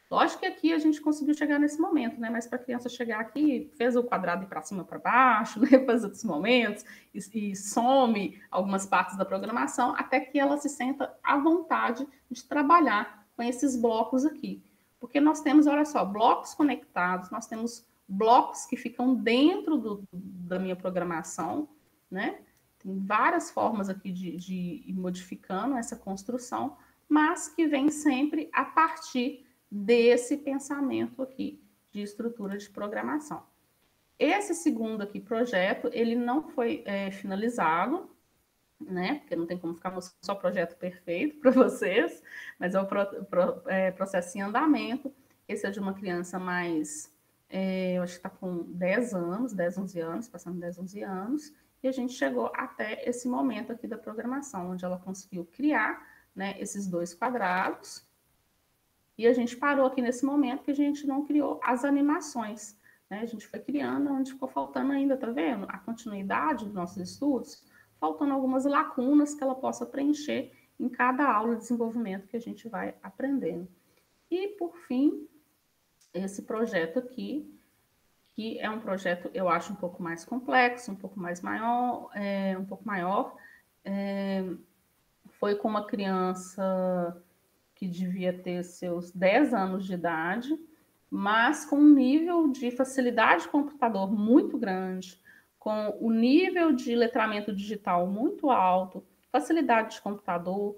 Lógico que aqui a gente conseguiu chegar nesse momento, né? Mas para a criança chegar aqui, fez o quadrado ir para cima, para baixo, né? Faz outros momentos e some algumas partes da programação, até que ela se senta à vontade de trabalhar com esses blocos aqui. Porque nós temos, olha só, blocos conectados, nós temos blocos que ficam dentro da minha programação, né? Tem várias formas aqui de ir modificando essa construção, mas que vem sempre a partir desse pensamento aqui de estrutura de programação. Esse segundo aqui projeto, ele não foi finalizado, né? Porque não tem como ficar mostrando só projeto perfeito para vocês, mas é o processo em andamento. Esse é de uma criança mais, eu acho que está com 10 anos, 10, 11 anos, passando 10, 11 anos, e a gente chegou até esse momento aqui da programação, onde ela conseguiu criar, né, esses 2 quadrados, e a gente parou aqui nesse momento que a gente não criou as animações, né? A gente foi criando, onde ficou faltando ainda, tá vendo? A continuidade dos nossos estudos, faltando algumas lacunas que ela possa preencher em cada aula de desenvolvimento que a gente vai aprendendo. E, por fim, esse projeto aqui, que é um projeto, eu acho, um pouco mais complexo, um pouco mais maior, foi com uma criança que devia ter seus 10 anos de idade, mas com um nível de facilidade de computador muito grande, com o nível de letramento digital muito alto, facilidade de computador,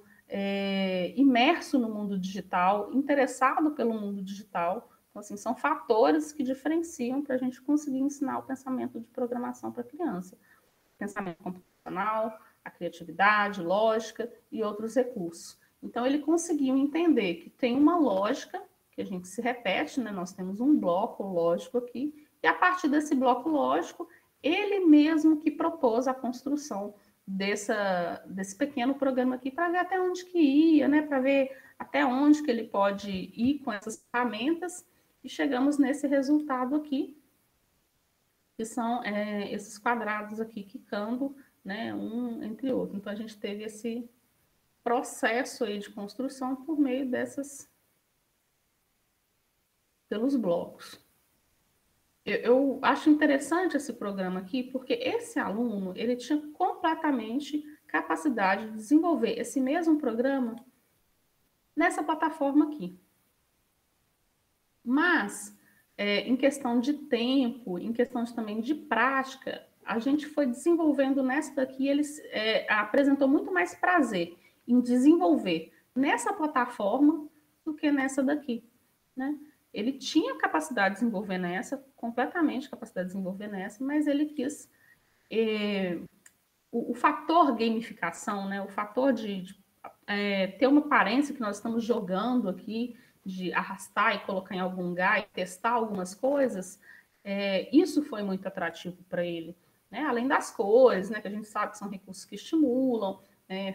imerso no mundo digital, interessado pelo mundo digital. Então, assim, são fatores que diferenciam para a gente conseguir ensinar o pensamento de programação para a criança. Pensamento computacional, a criatividade, lógica e outros recursos. Então, ele conseguiu entender que tem uma lógica, que a gente se repete, né? Nós temos um bloco lógico aqui, e a partir desse bloco lógico, ele mesmo que propôs a construção desse pequeno programa aqui, para ver até onde que ia, né? Para ver até onde que ele pode ir com essas ferramentas, e chegamos nesse resultado aqui, que são esses quadrados aqui quicando, né? Um entre outro. Então, a gente teve esse processo aí de construção por meio pelos blocos. Eu acho interessante esse programa aqui, porque esse aluno, ele tinha completamente capacidade de desenvolver esse mesmo programa nessa plataforma aqui. Mas, em questão de tempo, em questão também de prática, a gente foi desenvolvendo nessa daqui, ele apresentou muito mais prazer em desenvolver nessa plataforma do que nessa daqui, né? Ele tinha capacidade de desenvolver nessa, completamente capacidade de desenvolver nessa, mas ele quis o fator gamificação, né? O fator de ter uma aparência que nós estamos jogando aqui, de arrastar e colocar em algum lugar e testar algumas coisas, isso foi muito atrativo para ele, né? Além das cores, né? Que a gente sabe que são recursos que estimulam,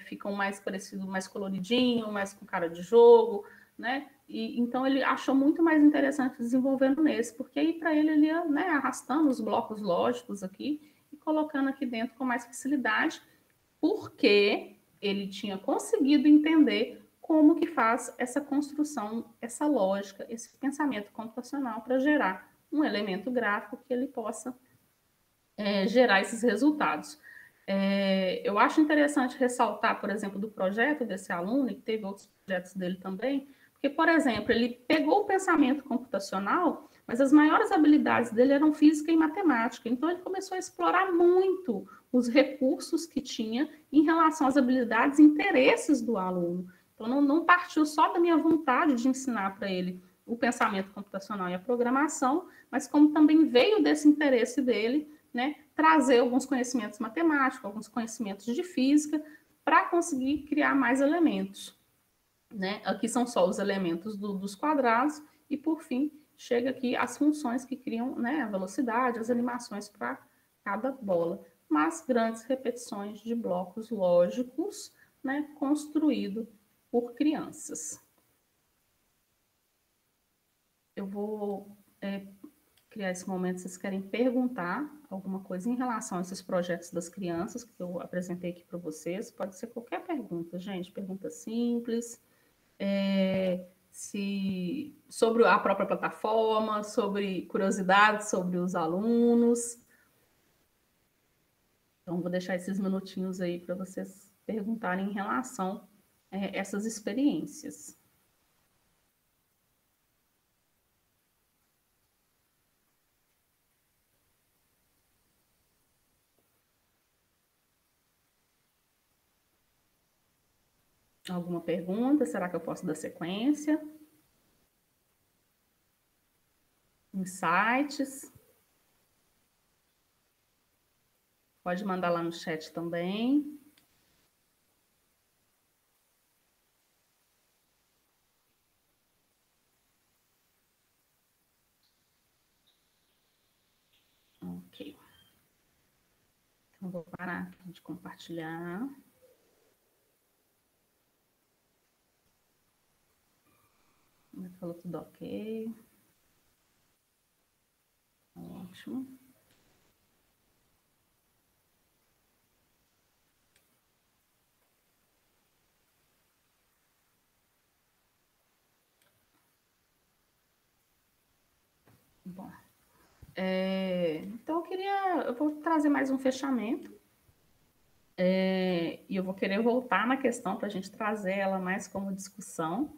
ficam mais parecidos, mais coloridinho, mais com cara de jogo, né? E então ele achou muito mais interessante desenvolvendo nesse, porque aí para ele ia, né, arrastando os blocos lógicos aqui e colocando aqui dentro com mais facilidade, porque ele tinha conseguido entender como que faz essa construção, essa lógica, esse pensamento computacional para gerar um elemento gráfico que ele possa gerar esses resultados. Eu acho interessante ressaltar, por exemplo, do projeto desse aluno, e teve outros projetos dele também, porque, por exemplo, ele pegou o pensamento computacional, mas as maiores habilidades dele eram física e matemática. Então, ele começou a explorar muito os recursos que tinha em relação às habilidades e interesses do aluno. Então, não partiu só da minha vontade de ensinar para ele o pensamento computacional e a programação, mas como também veio desse interesse dele, né, trazer alguns conhecimentos matemáticos, alguns conhecimentos de física, para conseguir criar mais elementos, né? Aqui são só os elementos dos quadrados, e por fim, chega aqui as funções que criam, né, a velocidade, as animações para cada bola, mas grandes repetições de blocos lógicos, né, construído por crianças. Eu vou criar esse momento, vocês querem perguntar alguma coisa em relação a esses projetos das crianças que eu apresentei aqui para vocês, pode ser qualquer pergunta, gente, pergunta simples, sobre a própria plataforma, sobre curiosidades sobre os alunos. Então, vou deixar esses minutinhos aí para vocês perguntarem em relação a essas experiências. Alguma pergunta? Será que eu posso dar sequência? Insights? Pode mandar lá no chat também. Ok. Então, vou parar de compartilhar. Falou tudo ok. Ótimo. Bom, então eu vou trazer mais um fechamento, e eu vou querer voltar na questão para a gente trazer ela mais como discussão,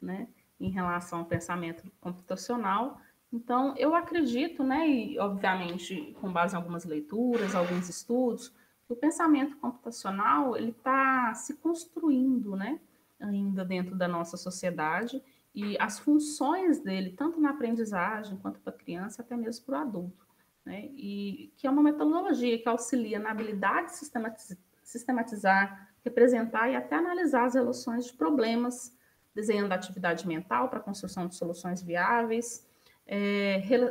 né, em relação ao pensamento computacional. Então, eu acredito, né, e obviamente com base em algumas leituras, alguns estudos, que o pensamento computacional ele está se construindo, né, ainda dentro da nossa sociedade, e as funções dele, tanto na aprendizagem quanto para a criança, até mesmo para o adulto, né? E que é uma metodologia que auxilia na habilidade de sistematizar, representar e até analisar as relações de problemas, desenhando atividade mental para a construção de soluções viáveis,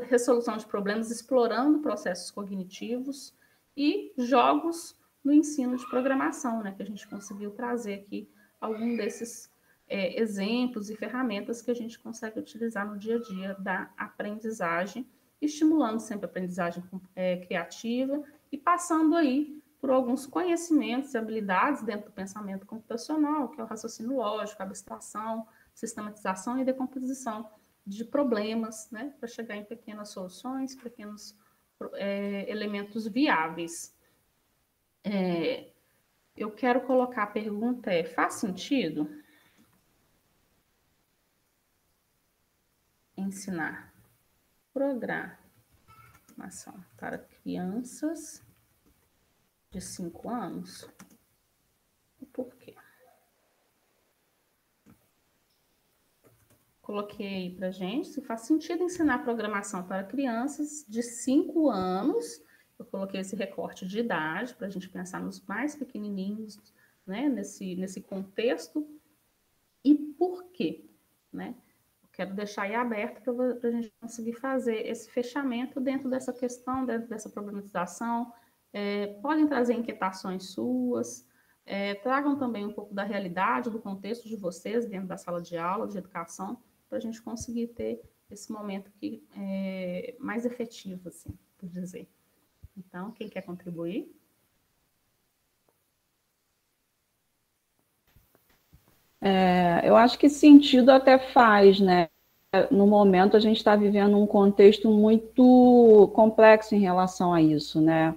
resolução de problemas explorando processos cognitivos e jogos no ensino de programação, né? Que a gente conseguiu trazer aqui algum desses exemplos e ferramentas que a gente consegue utilizar no dia a dia da aprendizagem, estimulando sempre a aprendizagem criativa e passando aí por alguns conhecimentos e habilidades dentro do pensamento computacional, que é o raciocínio lógico, a abstração, sistematização e decomposição de problemas, né, para chegar em pequenas soluções, pequenos elementos viáveis. Eu quero colocar a pergunta faz sentido ensinar programação para crianças de 5 anos? Por quê? Coloquei aí para gente se faz sentido ensinar programação para crianças de 5 anos. Eu coloquei esse recorte de idade para a gente pensar nos mais pequenininhos, né, nesse contexto. E por quê? Né? Quero deixar aí aberto para a gente conseguir fazer esse fechamento dentro dessa questão, dentro dessa problematização. Podem trazer inquietações suas, tragam também um pouco da realidade, do contexto de vocês dentro da sala de aula, de educação, para a gente conseguir ter esse momento aqui mais efetivo, assim, por dizer. Então, quem quer contribuir?
Eu acho que sentido até faz, né? No momento a gente está vivendo um contexto muito complexo em relação a isso, né?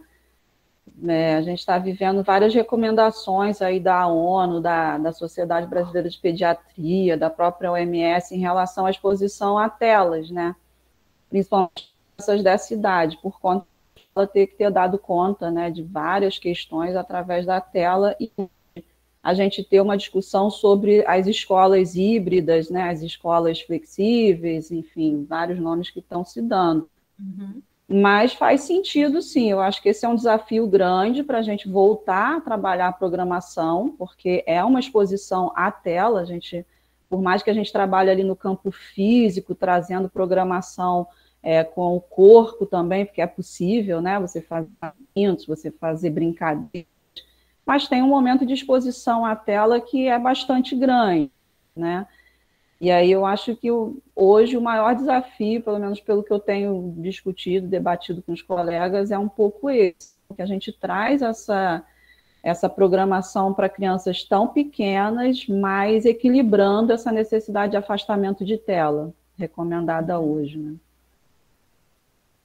A gente está vivendo várias recomendações aí da ONU, da Sociedade Brasileira de Pediatria, da própria OMS em relação à exposição a telas, né? Principalmente essas dessa idade, por conta de ela ter que ter dado conta, né, de várias questões através da tela e a gente ter uma discussão sobre as escolas híbridas, né, as escolas flexíveis, enfim, vários nomes que estão se dando.
Uhum.
Mas faz sentido, sim. Eu acho que esse é um desafio grande para a gente voltar a trabalhar a programação, porque é uma exposição à tela. Por mais que a gente trabalhe ali no campo físico, trazendo programação com o corpo também, porque é possível, né? Você fazer movimentos, você fazer brincadeiras, mas tem um momento de exposição à tela que é bastante grande, né? E aí eu acho que hoje o maior desafio, pelo menos pelo que eu tenho discutido, debatido com os colegas, é um pouco esse, que a gente traz essa programação para crianças tão pequenas, mas equilibrando essa necessidade de afastamento de tela, recomendada hoje, né?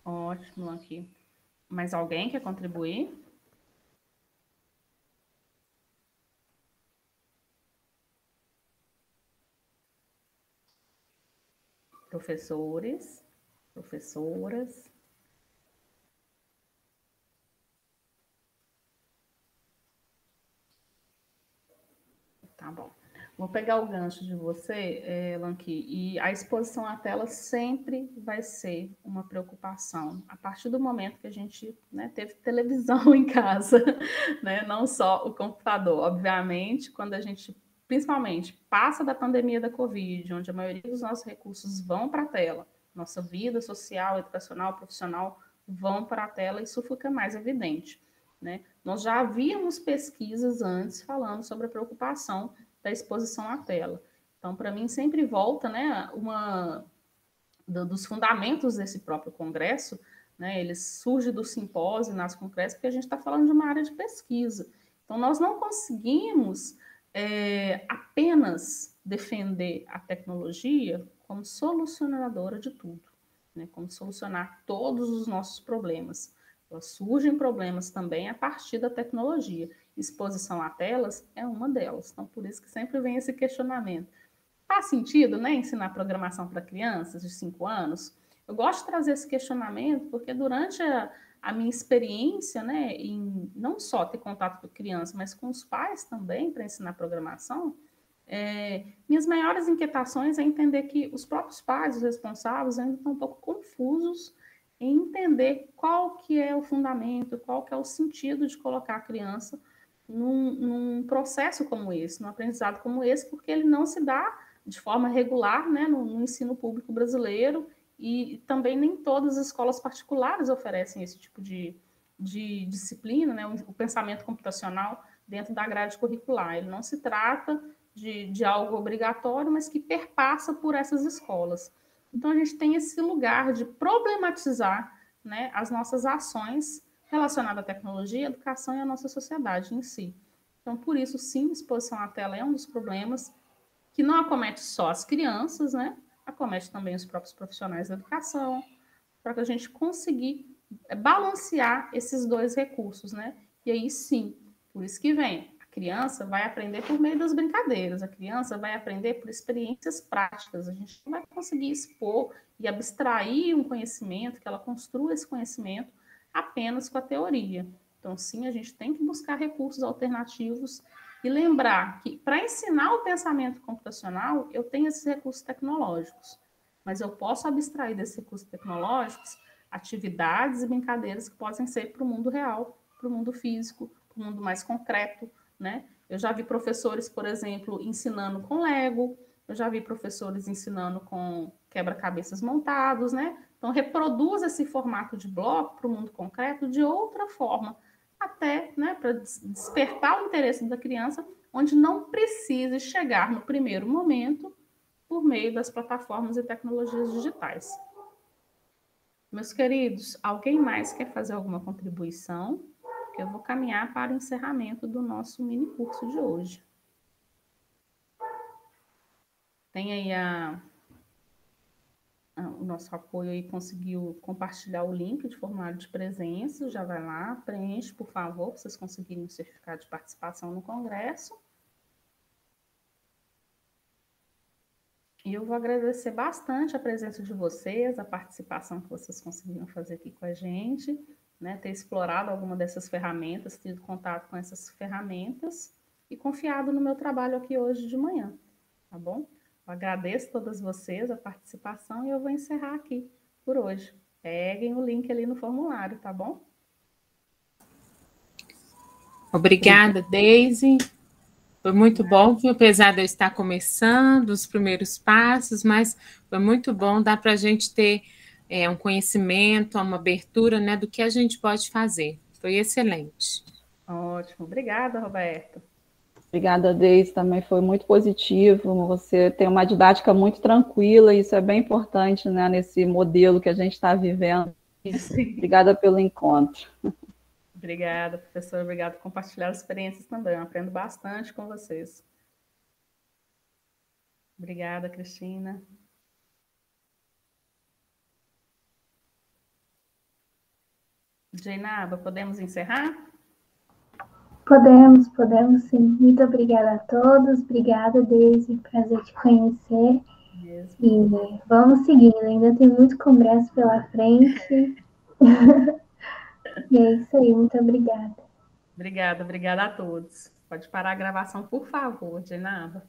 Ótimo, aqui. Mais alguém quer contribuir? Professores, professoras. Tá bom. Vou pegar o gancho de você, Lanqui, e a exposição à tela sempre vai ser uma preocupação. A partir do momento que a gente, né, teve televisão em casa, né, não só o computador, obviamente, quando a gente, principalmente, passa da pandemia da Covid, onde a maioria dos nossos recursos vão para a tela, nossa vida social, educacional, profissional vão para a tela, isso fica mais evidente, né? Nós já havíamos pesquisas antes falando sobre a preocupação da exposição à tela. Então, para mim, sempre volta, né, dos fundamentos desse próprio congresso, né, ele surge do simpósio, nas congressos, porque a gente está falando de uma área de pesquisa. Então, nós não conseguimos apenas defender a tecnologia como solucionadora de tudo, né, como solucionar todos os nossos problemas. Surgem problemas também a partir da tecnologia. Exposição a telas é uma delas. Então, por isso que sempre vem esse questionamento. Faz sentido, né, ensinar programação para crianças de 5 anos? Eu gosto de trazer esse questionamento porque durante a minha experiência, né, em não só ter contato com criança, mas com os pais também para ensinar programação, minhas maiores inquietações é entender que os próprios pais, os responsáveis, ainda estão um pouco confusos em entender qual que é o fundamento, qual que é o sentido de colocar a criança num processo como esse, num aprendizado como esse, porque ele não se dá de forma regular, né, no ensino público brasileiro, e também nem todas as escolas particulares oferecem esse tipo de disciplina, né, o pensamento computacional dentro da grade curricular. Ele não se trata de algo obrigatório, mas que perpassa por essas escolas. Então, a gente tem esse lugar de problematizar, né, as nossas ações relacionadas à tecnologia, à educação e à nossa sociedade em si. Então, por isso, sim, exposição à tela é um dos problemas que não acomete só as crianças, né, acomete também os próprios profissionais da educação, para que a gente conseguir balancear esses dois recursos, né? E aí, sim, por isso que vem. A criança vai aprender por meio das brincadeiras, a criança vai aprender por experiências práticas, a gente não vai conseguir expor e abstrair um conhecimento, que ela construa esse conhecimento apenas com a teoria. Então, sim, a gente tem que buscar recursos alternativos e lembrar que, para ensinar o pensamento computacional, eu tenho esses recursos tecnológicos, mas eu posso abstrair desses recursos tecnológicos atividades e brincadeiras que podem ser para o mundo real, para o mundo físico, para o mundo mais concreto, né? Eu já vi professores, por exemplo, ensinando com Lego, eu já vi professores ensinando com quebra-cabeças montados, né? Então, reproduz esse formato de bloco para o mundo concreto de outra forma, até, né, para despertar o interesse da criança, onde não precise chegar no primeiro momento por meio das plataformas e tecnologias digitais. Meus queridos, alguém mais quer fazer alguma contribuição? Porque eu vou caminhar para o encerramento do nosso mini curso de hoje. Tem aí o nosso apoio aí, conseguiu compartilhar o link de formulário de presença, já vai lá, preenche, por favor, para vocês conseguirem o certificado de participação no congresso. E eu vou agradecer bastante a presença de vocês, a participação que vocês conseguiram fazer aqui com a gente, né, ter explorado alguma dessas ferramentas, tido contato com essas ferramentas e confiado no meu trabalho aqui hoje de manhã, tá bom? Eu agradeço a todas vocês a participação e eu vou encerrar aqui por hoje. Peguem o link ali no formulário, tá bom?
Obrigada, Deise. Foi muito bom, apesar de eu estar começando os primeiros passos, mas foi muito bom, dá para a gente ter um conhecimento, uma abertura, né, do que a gente pode fazer. Foi excelente.
Ótimo. Obrigada, Roberto.
Obrigada, Deise, também foi muito positivo. Você tem uma didática muito tranquila, e isso é bem importante, né, nesse modelo que a gente está vivendo.
Sim.
Obrigada pelo encontro.
Obrigada, professora. Obrigada por compartilhar as experiências também. Eu aprendo bastante com vocês. Obrigada, Cristina. Jainaba, podemos encerrar?
Podemos sim. Muito obrigada a todos. Obrigada, Deise. Prazer te conhecer.
Mesmo.
E vamos seguindo. Ainda tem muito congresso pela frente. E é isso aí. Muito obrigada.
Obrigada a todos. Pode parar a gravação, por favor, Jainaba.